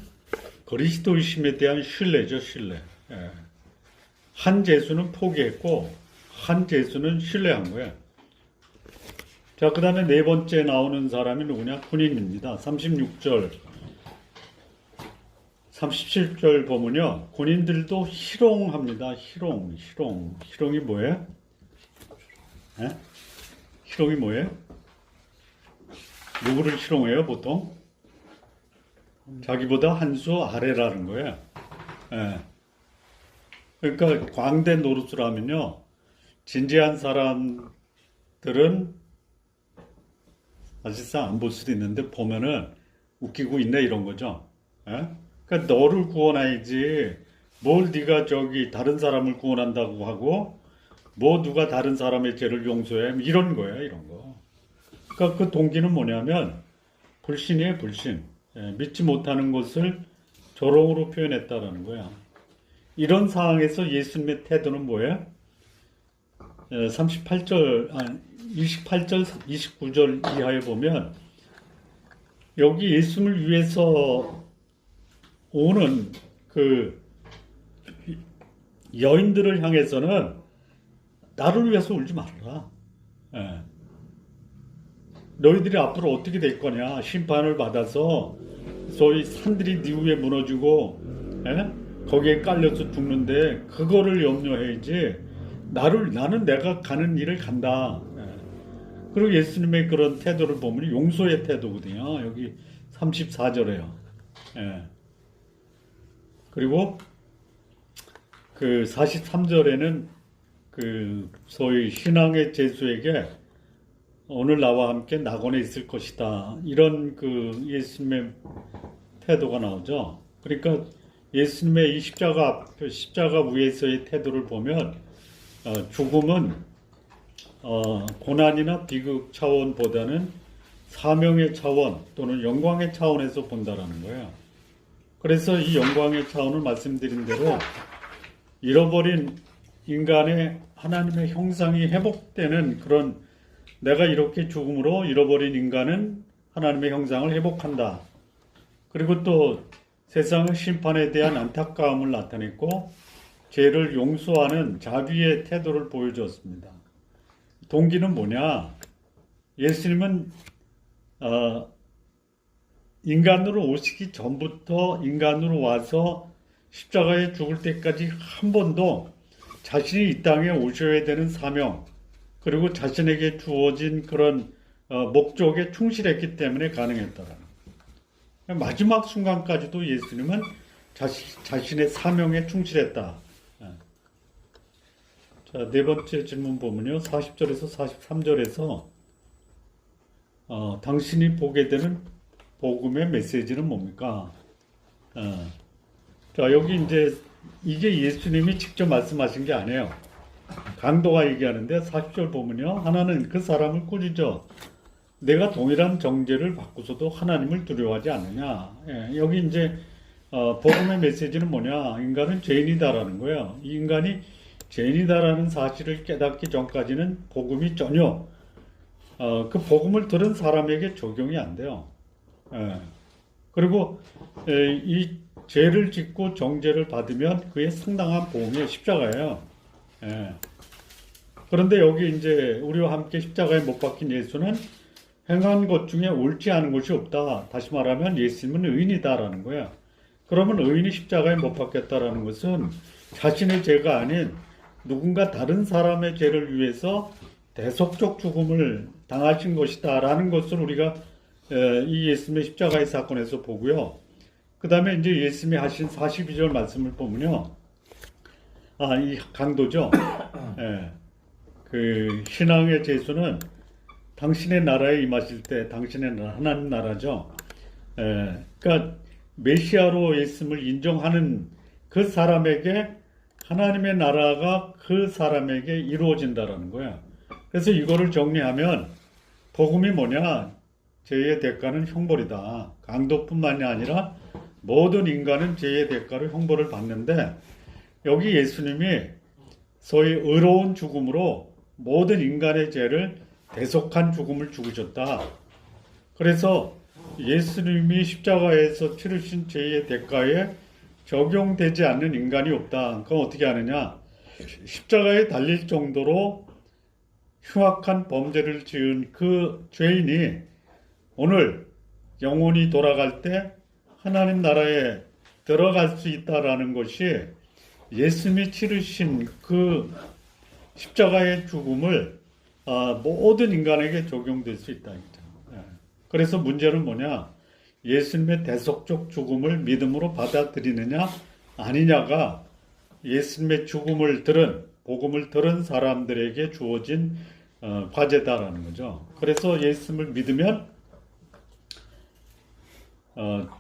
그리스도이심에 대한 신뢰죠, 신뢰. 한 재수는 포기했고 한 재수는 신뢰한 거예요. 자, 그 다음에 네 번째 나오는 사람이 누구냐? 군인입니다. 36절, 37절 보면요. 군인들도 희롱합니다. 희롱이 뭐예요? 희롱이 뭐예요? 누구를 희롱해요, 보통? 자기보다 한 수 아래라는 거예요. 그러니까 광대 노릇을 하면요. 진지한 사람들은 사실상 안 볼 수도 있는데 보면은 웃기고 있네 이런 거죠. 그러니까 너를 구원해야지 뭘 네가 저기 다른 사람을 구원한다고 하고 뭐 누가 다른 사람의 죄를 용서해 이런 거예요, 이런 거. 그러니까 그 동기는 뭐냐면 불신이에요, 불신. 믿지 못하는 것을 조롱으로 표현했다라는 거야. 이런 상황에서 예수님의 태도는 뭐예요? 28절, 28절, 29절 이하에 보면 여기 예수님을 위해서 오는 그 여인들을 향해서는 나를 위해서 울지 말아라. 너희들이 앞으로 어떻게 될 거냐? 심판을 받아서 소위 산들이 네 위에 무너지고 거기에 깔려서 죽는데 그거를 염려해야지 나는 내가 가는 일을 간다. 그리고 예수님의 그런 태도를 보면 용서의 태도거든요. 여기 34절에요. 그리고 그 43절에는 그 소위 신앙의 재수에게 오늘 나와 함께 낙원에 있을 것이다. 이런 그 예수님의 태도가 나오죠. 그러니까 예수님의 이 십자가 위에서의 태도를 보면 죽음은 고난이나 비극 차원보다는 사명의 차원 또는 영광의 차원에서 본다라는 거예요. 그래서 이 영광의 차원을 말씀드린 대로 잃어버린 인간의 하나님의 형상이 회복되는 그런 내가 이렇게 죽음으로 잃어버린 인간은 하나님의 형상을 회복한다. 그리고 또 세상의 심판에 대한 안타까움을 나타냈고 죄를 용서하는 자비의 태도를 보여주었습니다. 동기는 뭐냐? 예수님은 인간으로 오시기 전부터 인간으로 와서 십자가에 죽을 때까지 한 번도 자신이 이 땅에 오셔야 되는 사명 그리고 자신에게 주어진 그런 목적에 충실했기 때문에 가능했다라는 거예요. 마지막 순간까지도 예수님은 자신의 사명에 충실했다. 자, 네 번째 질문 보면요. 40절에서 43절에서 당신이 보게 되는 복음의 메시지는 뭡니까? 자, 여기 이제 이게 예수님이 직접 말씀하신 게 아니에요. 강도가 얘기하는데 40절 보면요. 하나는 그 사람을 꾸짖어 내가 동일한 정죄를 받고서도 하나님을 두려워하지 않느냐. 여기 이제 복음의 메시지는 뭐냐. 인간은 죄인이다라는 거예요. 이 인간이 죄인이다라는 사실을 깨닫기 전까지는 복음이 전혀 그 복음을 들은 사람에게 적용이 안 돼요. 그리고 이 죄를 짓고 정죄를 받으면 그에 상당한 보응이 십자가예요. 예. 그런데 여기 이제 우리와 함께 십자가에 못 박힌 예수는 행한 것 중에 옳지 않은 것이 없다. 다시 말하면 예수님은 의인이다라는 거야. 그러면 의인이 십자가에 못 박혔다라는 것은 자신의 죄가 아닌 누군가 다른 사람의 죄를 위해서 대속적 죽음을 당하신 것이다라는 것을 우리가 이 예수님의 십자가의 사건에서 보고요. 그 다음에 이제 예수님이 하신 42절 말씀을 보면요. 이 강도죠. 예. 그 신앙의 제수는 당신의 나라에 임하실 때 당신의 나라, 하나님 나라죠. 그러니까 메시아로 예수님을 인정하는 그 사람에게 하나님의 나라가 그 사람에게 이루어진다라는 거야. 그래서 이거를 정리하면 복음이 뭐냐? 죄의 대가는 형벌이다. 강도뿐만이 아니라 모든 인간은 죄의 대가로 형벌을 받는데 여기 예수님이 소위 의로운 죽음으로 모든 인간의 죄를 대속한 죽음을 죽으셨다. 그래서 예수님이 십자가에서 치르신 죄의 대가에 적용되지 않는 인간이 없다. 그럼 어떻게 하느냐? 십자가에 달릴 정도로 흉악한 범죄를 지은 그 죄인이 오늘 영혼이 돌아갈 때 하나님 나라에 들어갈 수 있다라는 것이 예수님이 치르신 그 십자가의 죽음을 모든 인간에게 적용될 수 있다. 그래서 문제는 뭐냐? 예수님의 대속적 죽음을 믿음으로 받아들이느냐 아니냐가 예수님의 죽음을 들은 복음을 들은 사람들에게 주어진 과제다라는 거죠. 그래서 예수님을 믿으면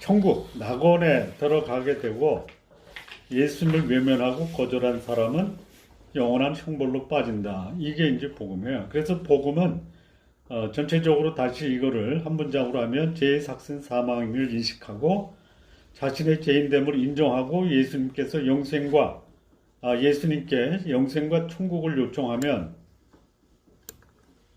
천국 낙원에 들어가게 되고 예수님을 외면하고 거절한 사람은 영원한 형벌로 빠진다. 이게 이제 복음이에요. 그래서 복음은 전체적으로 다시 이거를 한 문장으로 하면 죄의 삭슨 사망을 인식하고 자신의 죄인됨을 인정하고 예수님께 영생과 천국을 요청하면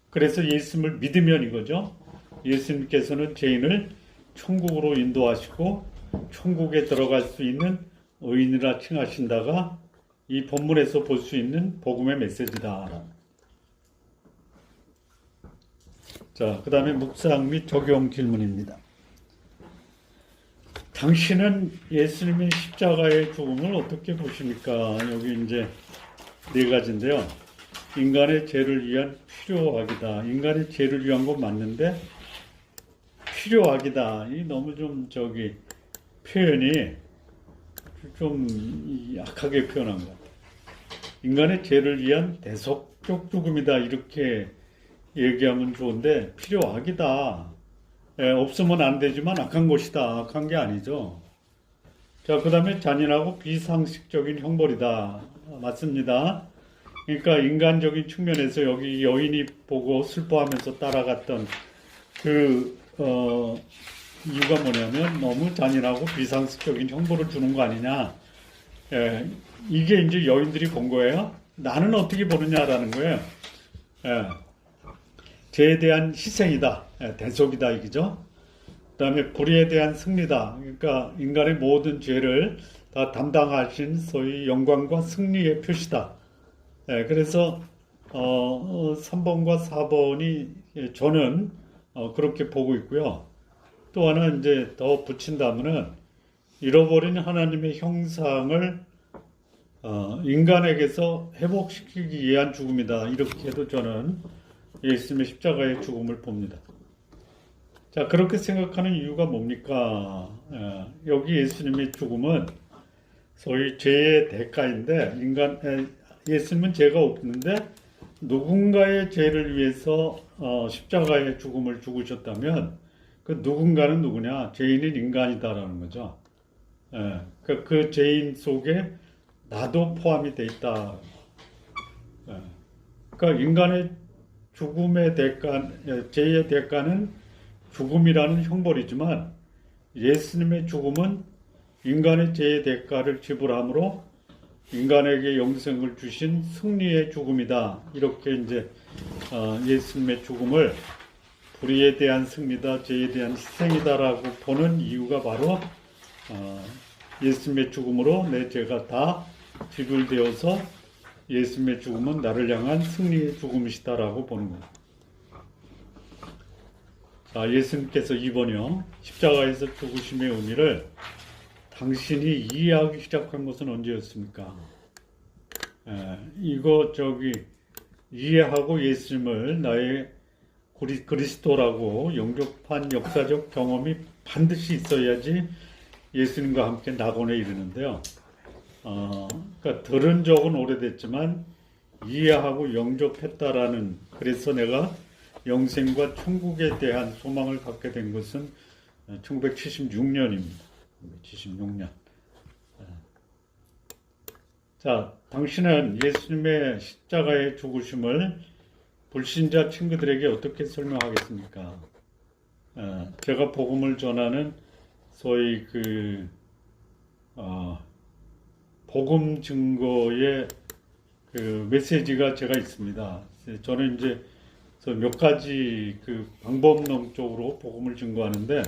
그래서 예수님을 믿으면 이거죠. 예수님께서는 죄인을 천국으로 인도하시고 천국에 들어갈 수 있는 의인이라 칭하신다가 이 본문에서 볼 수 있는 복음의 메시지다. 자, 그 다음에 묵상 및 적용 질문입니다. 당신은 예수님의 십자가의 죽음을 어떻게 보십니까? 여기 이제 네 가지인데요. 인간의 죄를 위한 필요악이다. 인간의 죄를 위한 건 맞는데 필요악이다. 이 너무 좀 표현이 좀 약하게 표현한 것 같아요. 인간의 죄를 위한 대속적 죽음이다. 이렇게 얘기하면 좋은데 필요악이다. 없으면 안 되지만 악한 것이다. 악한 게 아니죠. 자, 그 다음에 잔인하고 비상식적인 형벌이다. 맞습니다. 그러니까 인간적인 측면에서 여기 여인이 보고 슬퍼하면서 따라갔던 이유가 뭐냐면 너무 잔인하고 비상식적인 형벌을 주는 거 아니냐. 이게 이제 여인들이 본 거예요. 나는 어떻게 보느냐라는 거예요. 죄에 대한 희생이다. 대속이다. 이거죠. 그 다음에 불의에 대한 승리다. 그러니까 인간의 모든 죄를 다 담당하신 소위 영광과 승리의 표시다. 그래서 3번과 4번이 저는 그렇게 보고 있고요. 또 하나 이제 더 붙인다면은 잃어버린 하나님의 형상을 인간에게서 회복시키기 위한 죽음이다. 이렇게 해도 저는 예수님의 십자가의 죽음을 봅니다. 자, 그렇게 생각하는 이유가 뭡니까? 여기 예수님의 죽음은 소위 죄의 대가인데 예수님은 죄가 없는데 누군가의 죄를 위해서 십자가의 죽음을 죽으셨다면 그 누군가는 누구냐? 죄인은 인간이다라는 거죠. 그 죄인 속에 나도 포함이 돼 있다. 그러니까 인간의 죽음의 대가, 죄의 대가는 죽음이라는 형벌이지만 예수님의 죽음은 인간의 죄의 대가를 지불함으로 인간에게 영생을 주신 승리의 죽음이다. 이렇게 이제 예수님의 죽음을 불의에 대한 승리다, 죄에 대한 희생이다라고 보는 이유가 바로 예수님의 죽음으로 내 죄가 다 지불되어서 예수님의 죽음은 나를 향한 승리의 죽음이시다라고 보는 거예요. 자, 예수님께서 이번요 십자가에서 죽으심의 의미를 당신이 이해하기 시작한 것은 언제였습니까? 이거 이해하고 예수님을 나의 그리스도라고 영접한 역사적 경험이 반드시 있어야지 예수님과 함께 낙원에 이르는데요. 그러니까 들은 적은 오래됐지만 이해하고 영접했다라는, 그래서 내가 영생과 천국에 대한 소망을 갖게 된 것은 1976년입니다. 76년. 자, 당신은 예수님의 십자가의 죽으심을 불신자 친구들에게 어떻게 설명하겠습니까? 제가 복음을 전하는 소위 복음 증거의 메시지가 제가 있습니다. 저는 이제 몇 가지 방법론적으로 복음을 증거하는데,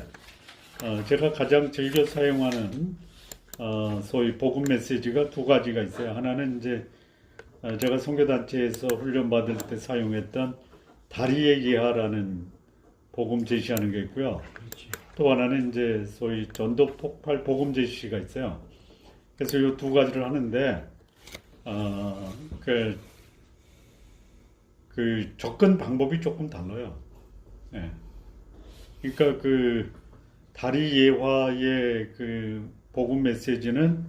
제가 가장 즐겨 사용하는 소위 복음 메시지가 두 가지가 있어요. 하나는 이제 제가 선교단체에서 훈련받을 때 사용했던 다리의 기하라는 복음 제시하는 게 있고요. 또 하나는 이제 소위 전도 폭발 복음 제시가 있어요. 그래서 이 두 가지를 하는데, 접근 방법이 조금 달라요. 예. 그러니까 다리 예화의 복음 메시지는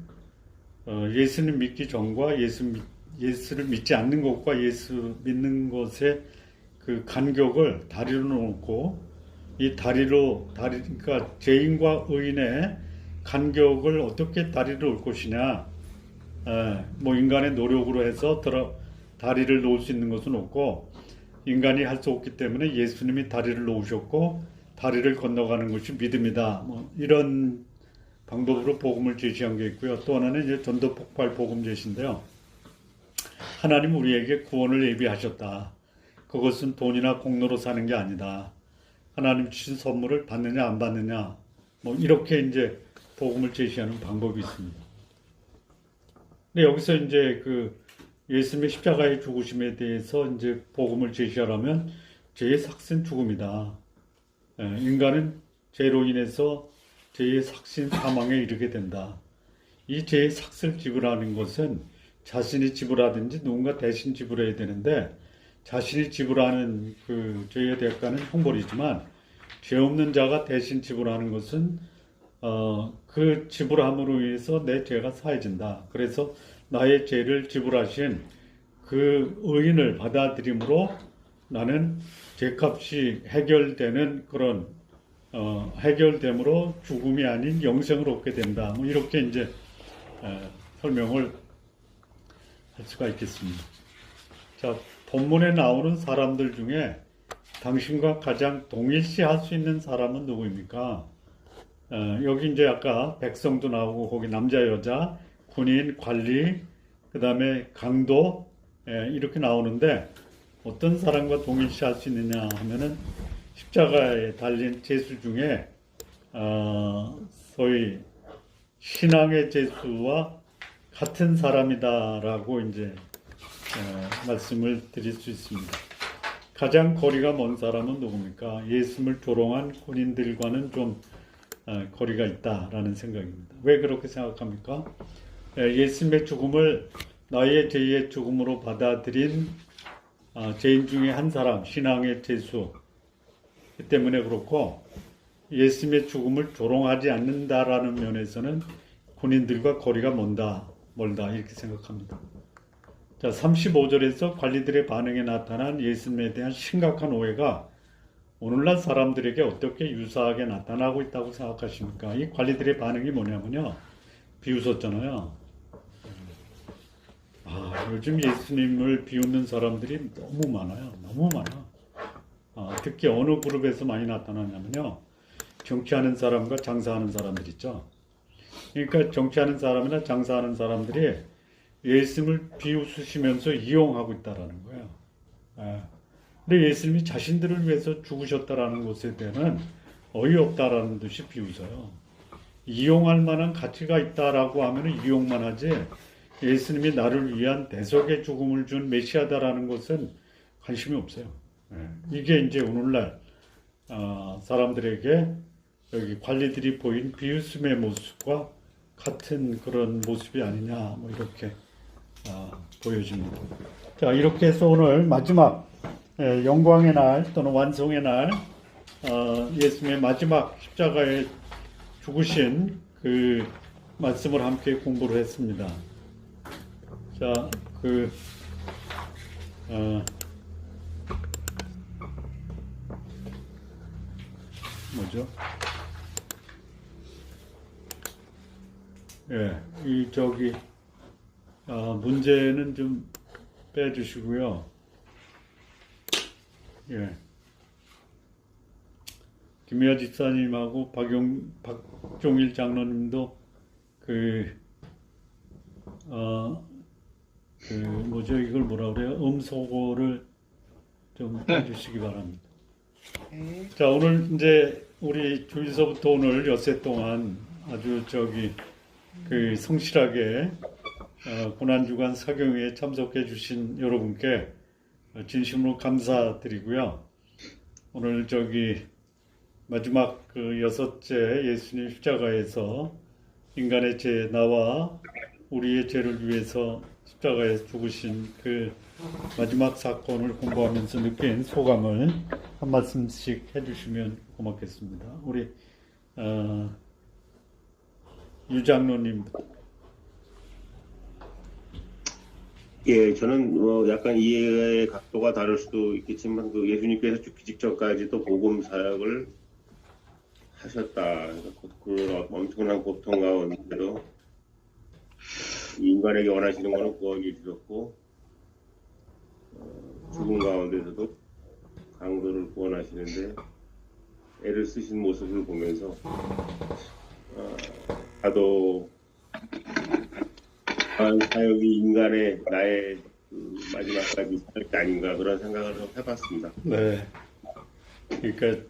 예수님 믿기 전과 예수를 믿지 않는 것과 예수 믿는 것의 간격을 다리로 놓고, 이 그러니까 죄인과 의인의 간격을 어떻게 다리를 놓을 것이냐, 인간의 노력으로 해서 다리를 놓을 수 있는 것은 없고, 인간이 할 수 없기 때문에 예수님이 다리를 놓으셨고 다리를 건너가는 것이 믿음이다. 이런 방법으로 복음을 제시한 게 있고요. 또 하나는 이제 전도 폭발 복음 제시인데요. 하나님 우리에게 구원을 예비하셨다. 그것은 돈이나 공로로 사는 게 아니다. 하나님 주신 선물을 받느냐 안 받느냐, 이렇게 이제 복음을 제시하는 방법이 있습니다. 근데 여기서 이제 예수님의 십자가의 죽으심에 대해서 이제 복음을 제시하려면 죄의 삭슨 죽음이다. 인간은 죄로 인해서 죄의 삭신 사망에 이르게 된다. 이 죄의 삭을 지불하는 것은 자신이 지불하든지 누군가 대신 지불해야 되는데, 자신이 지불하는 죄의 대가는 형벌이지만 죄 없는 자가 대신 지불하는 것은 그 지불함으로 인해서 내 죄가 사해진다. 그래서 나의 죄를 지불하신 그 의인을 받아들임으로 나는 죄값이 해결되는 그런 해결됨으로 죽음이 아닌 영생을 얻게 된다. 이렇게 이제 설명을 할 수가 있겠습니다. 자, 본문에 나오는 사람들 중에 당신과 가장 동일시할 수 있는 사람은 누구입니까? 여기 이제 아까 백성도 나오고 거기 남자, 여자, 군인, 관리, 그 다음에 강도, 이렇게 나오는데 어떤 사람과 동일시할 수 있느냐 하면은 십자가에 달린 제수 중에 소위 신앙의 제수와 같은 사람이다라고 이제 말씀을 드릴 수 있습니다. 가장 거리가 먼 사람은 누굽니까? 예수님을 조롱한 군인들과는 좀 거리가 있다라는 생각입니다. 왜 그렇게 생각합니까? 예수님의 죽음을 나의 죄의 죽음으로 받아들인 죄인 중에 한 사람, 신앙의 제수 때문에 그렇고, 예수님의 죽음을 조롱하지 않는다라는 면에서는 군인들과 거리가 멀다 이렇게 생각합니다. 자, 35절에서 관리들의 반응에 나타난 예수님에 대한 심각한 오해가 오늘날 사람들에게 어떻게 유사하게 나타나고 있다고 생각하십니까? 이 관리들의 반응이 뭐냐면요, 비웃었잖아요. 요즘 예수님을 비웃는 사람들이 너무 많아요. 너무 많아. 특히 어느 그룹에서 많이 나타나냐면요, 정치하는 사람과 장사하는 사람들 있죠. 그러니까 정치하는 사람이나 장사하는 사람들이 예수님을 비웃으시면서 이용하고 있다라는 거예요. 근데 예수님이 자신들을 위해서 죽으셨다라는 것에 대해서는 어이없다라는 듯이 비웃어요. 이용할 만한 가치가 있다라고 하면 이용만 하지, 예수님이 나를 위한 대속의 죽음을 준 메시아다라는 것은 관심이 없어요. 이게 이제 오늘날 사람들에게 여기 관리들이 보인 비웃음의 모습과 같은 그런 모습이 아니냐, 뭐 이렇게 보여집니다. 자, 이렇게 해서 오늘 마지막 영광의 날 또는 완성의 날, 예수님의 마지막 십자가에 죽으신 그 말씀을 함께 공부를 했습니다. 자, 뭐죠? 문제는 좀 빼주시고요. 김혜아 집사님하고 박종일 장로님도 이걸 뭐라 그래요? 음소거를 좀 해주시기 바랍니다. 자, 오늘 이제 우리 주일서부터 오늘 엿새 동안 아주 성실하게 고난주간 사경회에 참석해 주신 여러분께 진심으로 감사드리고요. 오늘 마지막 여섯째 예수님 십자가에서 인간의 죄, 나와 우리의 죄를 위해서 십자가에 죽으신 그 마지막 사건을 공부하면서 느낀 소감을 한 말씀씩 해주시면 고맙겠습니다. 우리 유 장로님. 예, 저는 약간 이해의 각도가 다를 수도 있겠지만 예수님께서 죽기 직전까지도 복음 사역을 하셨다. 그 엄청난 고통 가운데도 인간에게 원하시는 것은 구원이 이르렀고 죽음 가운데서도 강도를 구원하시는데 애를 쓰신 모습을 보면서 나도 사역이 인간의 나의 마지막까지 사역이 아닌가 그런 생각을 해봤습니다. 네. 그러니까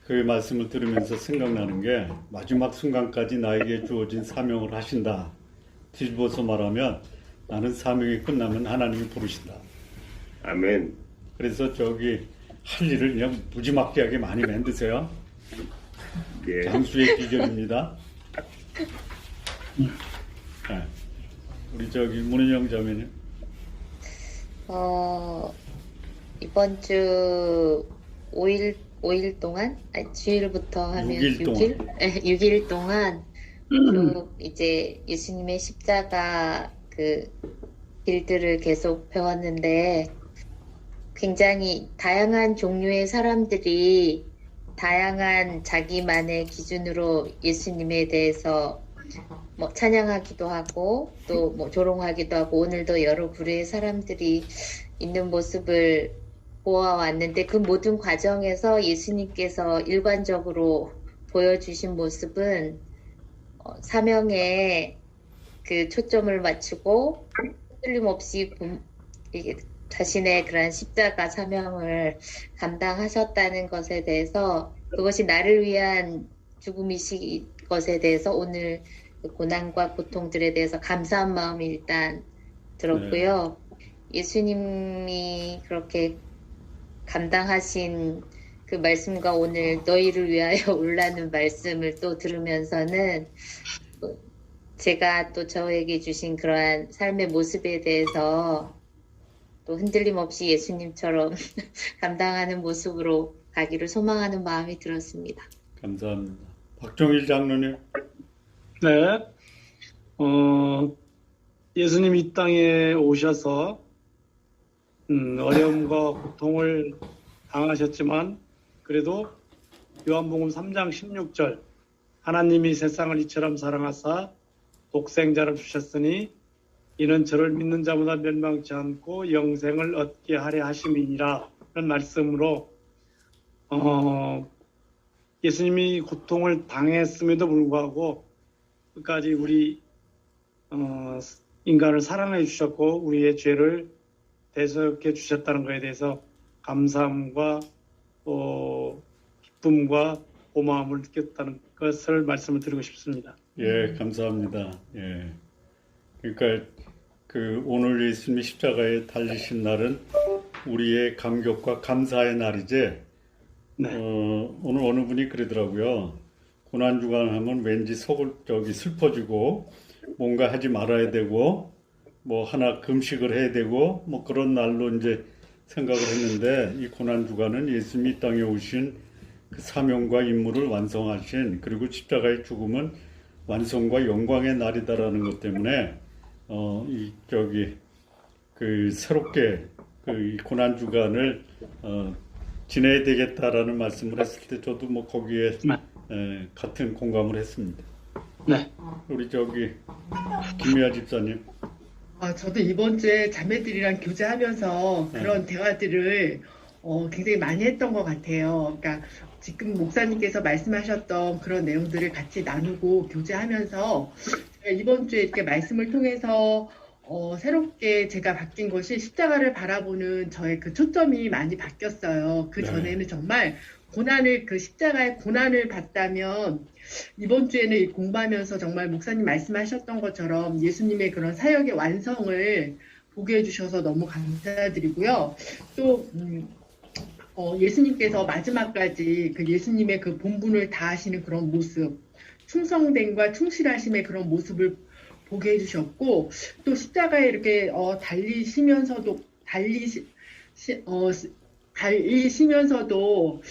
그 말씀을 들으면서 생각나는 게 마지막 순간까지 나에게 주어진 사명을 하신다. 뒤집어서 말하면 나는 사명이 끝나면 하나님이 부르신다. 아멘. 그래서 할 일을 그냥 무지막지하게 많이 만드세요. 예. 장수의 비결입니다. 네. 우리 문은영 자매님. 이번 주 5일 동안, 주일부터 하면 6일 동안 이제 예수님의 십자가 길들을 계속 배웠는데 굉장히 다양한 종류의 사람들이 다양한 자기만의 기준으로 예수님에 대해서 찬양하기도 하고 또 조롱하기도 하고 오늘도 여러 부류의 사람들이 있는 모습을 보아왔는데 그 모든 과정에서 예수님께서 일관적으로 보여주신 모습은 사명에 초점을 맞추고 틀림없이 자신의 그런 십자가 사명을 감당하셨다는 것에 대해서 그것이 나를 위한 죽음이신 것에 대해서 오늘 고난과 고통들에 대해서 감사한 마음이 일단 들었고요. 예수님이 그렇게 감당하신 그 말씀과 오늘 너희를 위하여 올라는 말씀을 또 들으면서는 제가 또 저에게 주신 그러한 삶의 모습에 대해서 또 흔들림 없이 예수님처럼 감당하는 모습으로 가기를 소망하는 마음이 들었습니다. 감사합니다. 박종일 장로님. 네. 예수님 이 땅에 오셔서 어려움과 고통을 당하셨지만 그래도 요한복음 3장 16절 하나님이 세상을 이처럼 사랑하사 독생자를 주셨으니 이는 저를 믿는 자마다 멸망치 않고 영생을 얻게 하려 하심이니라 라는 말씀으로 예수님이 고통을 당했음에도 불구하고 끝까지 우리 인간을 사랑해 주셨고 우리의 죄를 대속해 주셨다는 것에 대해서 감사함과 또 기쁨과 고마움을 느꼈다는 것을 말씀을 드리고 싶습니다. 예, 감사합니다. 예. 그러니까 그 오늘 예수님이 십자가에 달리신 날은 우리의 감격과 감사의 날이지. 네. 오늘 어느 분이 그러더라고요. 고난주간 하면 왠지 속을 슬퍼지고 뭔가 하지 말아야 되고 뭐 하나 금식을 해야 되고 뭐 그런 날로 이제 생각을 했는데, 이 고난주간은 예수님이 이 땅에 오신 그 사명과 임무를 완성하신, 그리고 십자가의 죽음은 완성과 영광의 날이다라는 것 때문에 새롭게 이 고난주간을 지내야 되겠다라는 말씀을 했을 때 저도 뭐 거기에 같은 공감을 했습니다. 네. 우리 김미아 집사님. 저도 이번 주에 자매들이랑 교제하면서 그런 대화들을 굉장히 많이 했던 것 같아요. 그러니까 지금 목사님께서 말씀하셨던 그런 내용들을 같이 나누고 교제하면서 제가 이번 주에 이렇게 말씀을 통해서 새롭게 제가 바뀐 것이 십자가를 바라보는 저의 그 초점이 많이 바뀌었어요. 그 전에는 정말 그 십자가의 고난을 봤다면, 이번 주에는 공부하면서 정말 목사님 말씀하셨던 것처럼 예수님의 그런 사역의 완성을 보게 해주셔서 너무 감사드리고요. 또 예수님께서 마지막까지 그 예수님의 그 본분을 다하시는 그런 모습, 충성됨과 충실하심의 그런 모습을 보게 해주셨고, 또 십자가에 이렇게 달리시면서도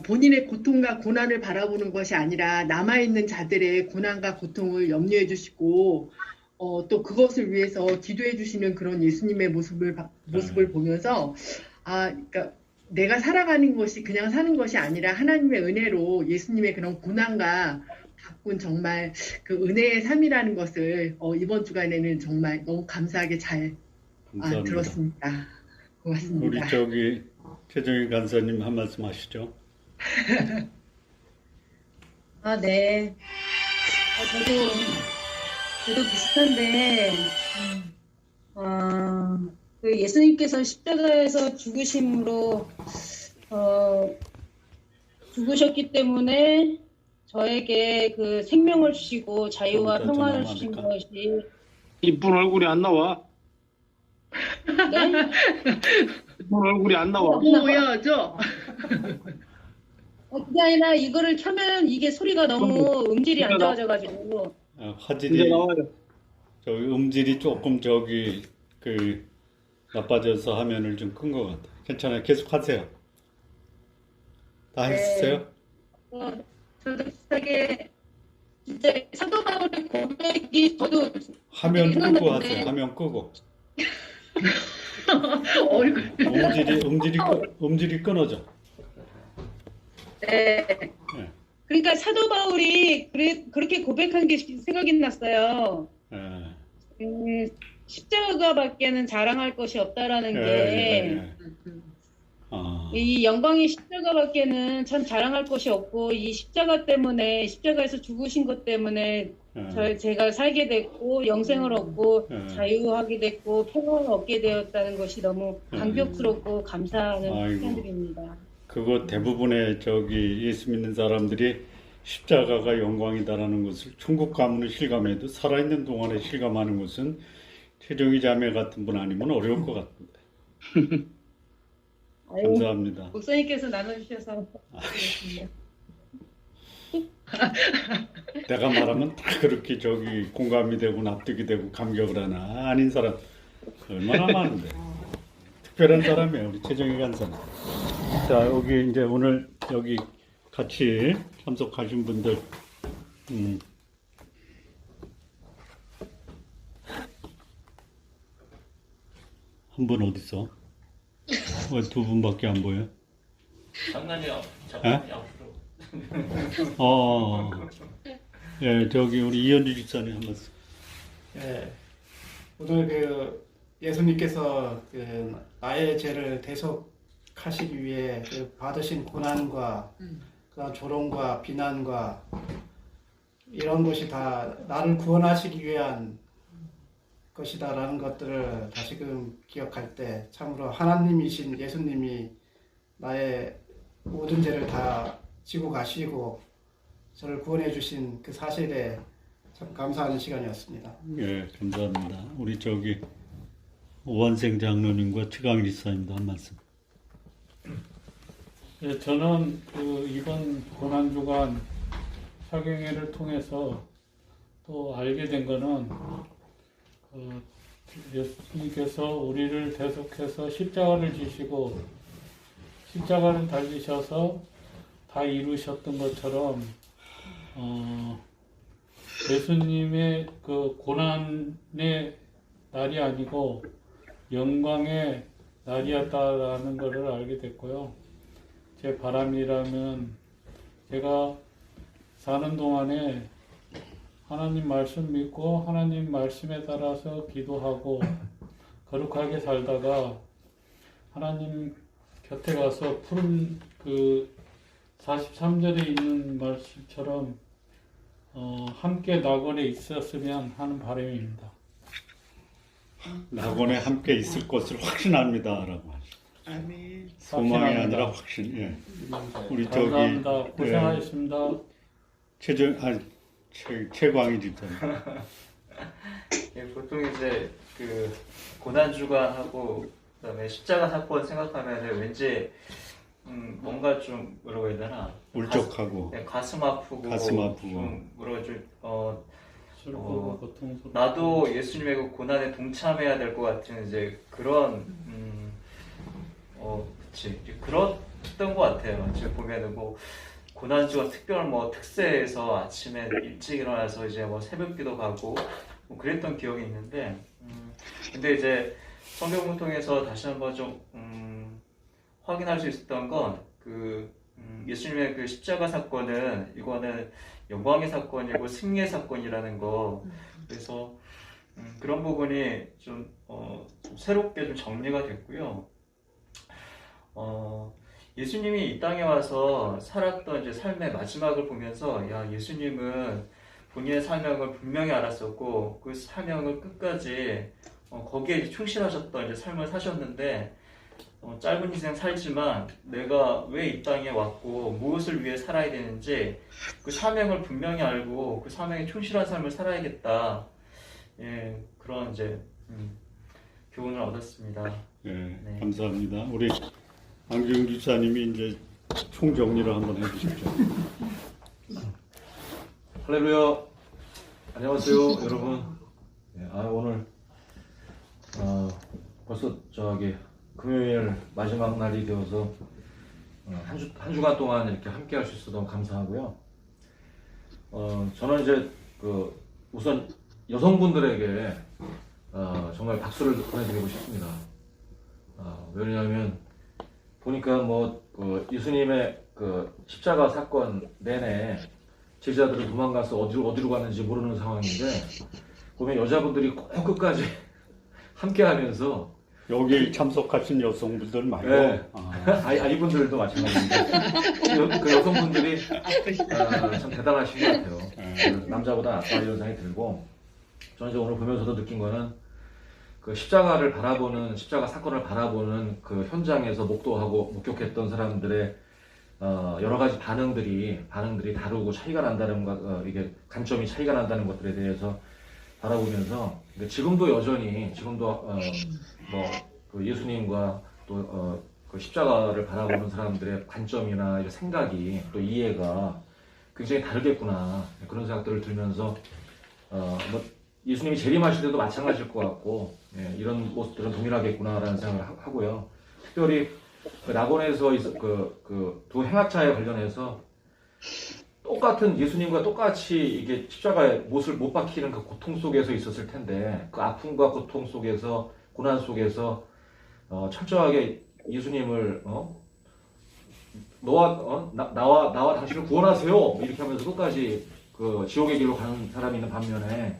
본인의 고통과 고난을 바라보는 것이 아니라 남아있는 자들의 고난과 고통을 염려해 주시고 또 그것을 위해서 기도해 주시는 그런 예수님의 모습을 보면서, 그러니까 내가 살아가는 것이 그냥 사는 것이 아니라 하나님의 은혜로 예수님의 그런 고난과 바꾼 정말 그 은혜의 삶이라는 것을 이번 주간에는 정말 너무 감사하게 잘 감사합니다. 들었습니다. 고맙습니다. 우리 최정희 간사님 한 말씀 하시죠. 네. 저도 비슷한데, 그 예수님께서 십자가에서 죽으심으로, 죽으셨기 때문에 저에게 그 생명을 주시고 자유와 평화를 주신 것이. 이쁜 얼굴이 안 나와. 네? 이쁜 얼굴이 안 나와. 보여줘. 그게 아니라 이거를 켜면 이게 소리가 너무 음질이 안 좋아져가지고. 이제 화질이 나와요. 음질이 조금 나빠져서 화면을 좀 큰 것 같아요. 괜찮아요. 계속 하세요. 다 했어요? 저도 비슷하게 진짜 사도 바울의 고백이 저도 화면 끄고 하세요. 화면 끄고. 얼굴. 음질이 끊어져. 네. 그러니까 사도 바울이 그렇게 고백한 게 생각이 났어요. 십자가밖에는 자랑할 것이 없다라는 게, 이 영광의 십자가밖에는 참 자랑할 것이 없고, 이 십자가 때문에, 십자가에서 죽으신 것 때문에 제가 살게 됐고 영생을 얻고 자유하게 됐고 평화를 얻게 되었다는 것이 너무 감격스럽고 감사하는 시간들입니다. 그거 대부분의 예수 믿는 사람들이 십자가가 영광이다라는 것을 천국 가문을 실감해도 살아있는 동안에 실감하는 것은 최정희 자매 같은 분 아니면 어려울 것 같은데. 감사합니다. 목사님께서 나눠주셔서 내가 말하면 다 그렇게 공감이 되고 납득이 되고 감격을 하나. 아닌 사람 얼마나 많은데. 특별한 사람이에요, 우리 최정희 간사는. 자, 여기 이제 오늘 여기 같이 참석하신 분들, 한 분 어디 있어? 왜 두 분밖에 안 보여? 장난이야. 예, 우리 이현주 집사님 한 말씀. 예, 오늘 예수님께서 나의 죄를 대속하시기 위해 받으신 고난과 그다음 조롱과 비난과 이런 것이 다 나를 구원하시기 위한 것이다라는 것들을 다시금 기억할 때 참으로 하나님이신 예수님이 나의 모든 죄를 다 지고 가시고 저를 구원해 주신 그 사실에 참 감사하는 시간이었습니다. 예, 감사합니다. 우리 저기 오한생 장로님과 최강일 지사님도 한 말씀. 예, 저는 그 이번 고난주간 사경회를 통해서 또 알게 된 거는 예수님께서 우리를 대속해서 십자가를 지시고 십자가를 달리셔서 다 이루셨던 것처럼 예수님의 그 고난의 날이 아니고 영광의 날이었다라는 것을 알게 됐고요. 제 바람이라면 제가 사는 동안에 하나님 말씀 믿고 하나님 말씀에 따라서 기도하고 거룩하게 살다가 하나님 곁에 가서 푸른 그 43절에 있는 말씀처럼 함께 낙원에 있었으면 하는 바람입니다. 낙원에 함께 있을 것을 확신합니다라고 하죠. 아멘. 소망이 아니라 확신. 예. 우리 저기 감사합니다. 고생하셨습니다. 최광희 집사님. 예, 보통 이제 그 고난주간하고 그다음에 십자가 사건 생각하면 왠지 뭔가 좀 뭐라고 해야 되나 울적하고 가슴 아프고 좀 뭐라고 좀 슬프고 고통스럽고 나도 예수님의 그 고난에 동참해야 될 것 같은 이제 그런 그치 그랬던 것 같아요. 지금 보면은 뭐 고난주가 특별 뭐 특세에서 아침에 일찍 일어나서 이제 뭐 새벽기도 가고 뭐 그랬던 기억이 있는데 근데 이제 성경을 통해서 다시 한번 좀 확인할 수 있었던 건 그 예수님의 그 십자가 사건은 이거는 영광의 사건이고 승리의 사건이라는 거. 그래서 그런 부분이 좀 새롭게 좀 정리가 됐고요. 예수님이 이 땅에 와서 살았던 이제 삶의 마지막을 보면서 야 예수님은 본인의 사명을 분명히 알았었고 그 사명을 끝까지 거기에 충실하셨던 이제 삶을 사셨는데 짧은 인생 살지만 내가 왜 이 땅에 왔고 무엇을 위해 살아야 되는지 그 사명을 분명히 알고 그 사명에 충실한 삶을 살아야겠다. 예, 그런 이제 교훈을 얻었습니다. 예, 네. 감사합니다. 우리 안경 집사님이 이제 총정리를 한번 해주십시오. 할렐루야. 안녕하세요, 여러분. 네, 오늘 벌써 저기 금요일 마지막 날이 되어서 한 주간 동안 이렇게 함께 할 수 있어서 너무 감사하고요. 저는 이제 우선 여성분들에게 정말 박수를 보내드리고 싶습니다. 왜냐하면 보니까 예수님의 그 십자가 사건 내내 제자들은 도망가서 어디로 갔는지 모르는 상황인데 보면 여자분들이 꼭 끝까지 함께하면서 여기 참석하신 여성분들 말고 네. 이분들도 마찬가지인데 그 여성분들이 참 대단하신 것 같아요. 남자보다 낫다 이런 생각이 들고 저는 이제 오늘 보면서도 느낀 거는 그 십자가 사건을 바라보는 그 현장에서 목격했던 사람들의 여러 가지 반응들이 다르고 차이가 난다는 것, 이게 관점이 차이가 난다는 것들에 대해서 바라보면서 지금도 여전히 그 예수님과 또 그 십자가를 바라보는 사람들의 관점이나 생각이 또 이해가 굉장히 다르겠구나 그런 생각들을 들면서 예수님이 재림하실 때도 마찬가지일 것 같고 이런 모습들은 동일하겠구나라는 생각을 하고요. 특별히 그 낙원에서 그 두 행악자에 관련해서 똑같은 예수님과 똑같이 이게 십자가에 못을 못 박히는 그 고통 속에서 있었을 텐데 그 아픔과 고통 속에서 고난 속에서 철저하게 예수님을 나와 당신을 구원하세요 이렇게 하면서 끝까지 그 지옥의 길로 가는 사람이 있는 반면에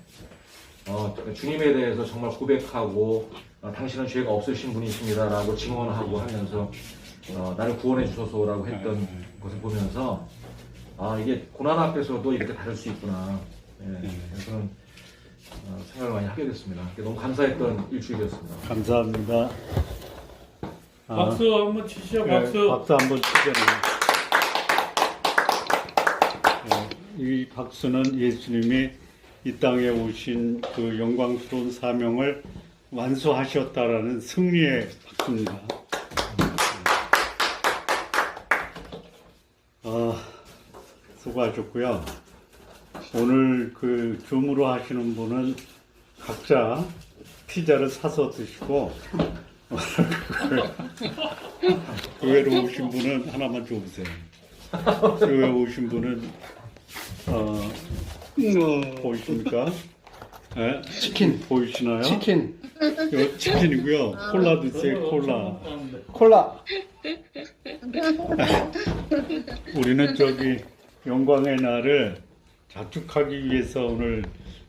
주님에 대해서 정말 고백하고 당신은 죄가 없으신 분이십니다라고 증언하고 하면서 나를 구원해 주소서라고 했던 것을 보면서 이게 고난 앞에서도 이렇게 다를 수 있구나. 저는 생각을 많이 하게 됐습니다. 너무 감사했던 일주일이었습니다. 감사합니다. 박수 한번 치시죠. 박수. 박수 한번 치잖아요. 이 박수는 예수님이 이 땅에 오신 그 영광스러운 사명을 완수하셨다라는 승리의 박수입니다. 수고하셨고요. 오늘 그 줌으로 하시는 분은 각자 피자를 사서 드시고 교회로 오신 분은 하나만 줘보세요. 교회 오신 분은 보이십니까? 네? 치킨. 보이시나요? 치킨. 이거 치킨이고요. 콜라 드세요. 콜라. 콜라. 우리는 저기 영광의 날을 자축하기 위해서 오늘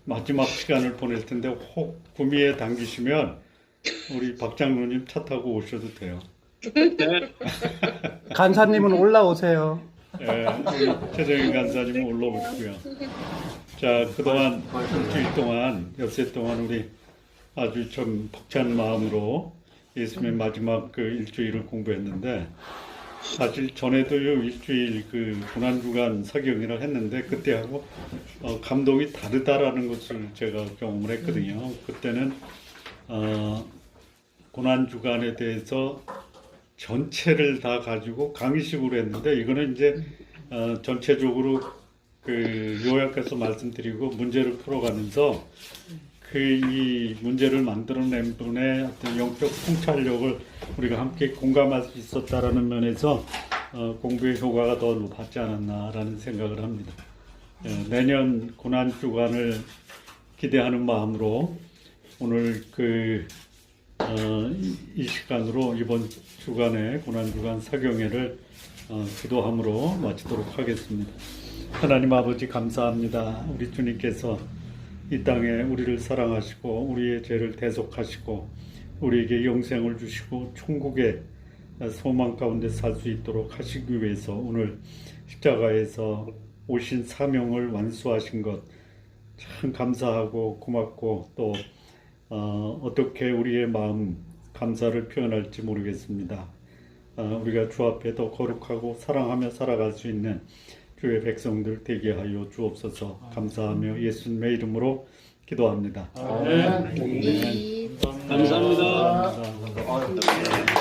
마지막 시간을 보낼 텐데 혹 구미에 당기시면 우리 박 장로님 차 타고 오셔도 돼요. 간사님은 올라오세요. 예, 우리 최정희 간사님은 올라오시고요. 자, 그동안 일주일 동안, 엿새 동안 우리 아주 좀 벅찬 마음으로 예수님의 마지막 그 일주일을 공부했는데, 사실 전에도요 일주일 그 고난주간 사경이라 했는데 그때하고 감동이 다르다라는 것을 제가 경험을 했거든요. 그때는 고난주간에 대해서 전체를 다 가지고 강의식으로 했는데 이거는 이제 전체적으로 그 요약해서 말씀드리고 문제를 풀어가면서 이 문제를 만들어낸 분의 어떤 영적 통찰력을 우리가 함께 공감할 수 있었다라는 면에서 공부의 효과가 더 높았지 않았나라는 생각을 합니다. 내년 고난주간을 기대하는 마음으로 오늘 이 시간으로 이번 주간에 고난주간 사경회를 기도함으로 마치도록 하겠습니다. 하나님 아버지 감사합니다. 우리 주님께서 이 땅에 우리를 사랑하시고 우리의 죄를 대속하시고 우리에게 영생을 주시고 천국의 소망 가운데 살 수 있도록 하시기 위해서 오늘 십자가에서 오신 사명을 완수하신 것 참 감사하고 고맙고 또 어떻게 우리의 마음 감사를 표현할지 모르겠습니다. 우리가 주 앞에 더 거룩하고 사랑하며 살아갈 수 있는 주의 백성들 되게 하여 주옵소서. 감사하며 예수님의 이름으로 기도합니다. 아멘. 아멘. 감사합니다. 감사합니다.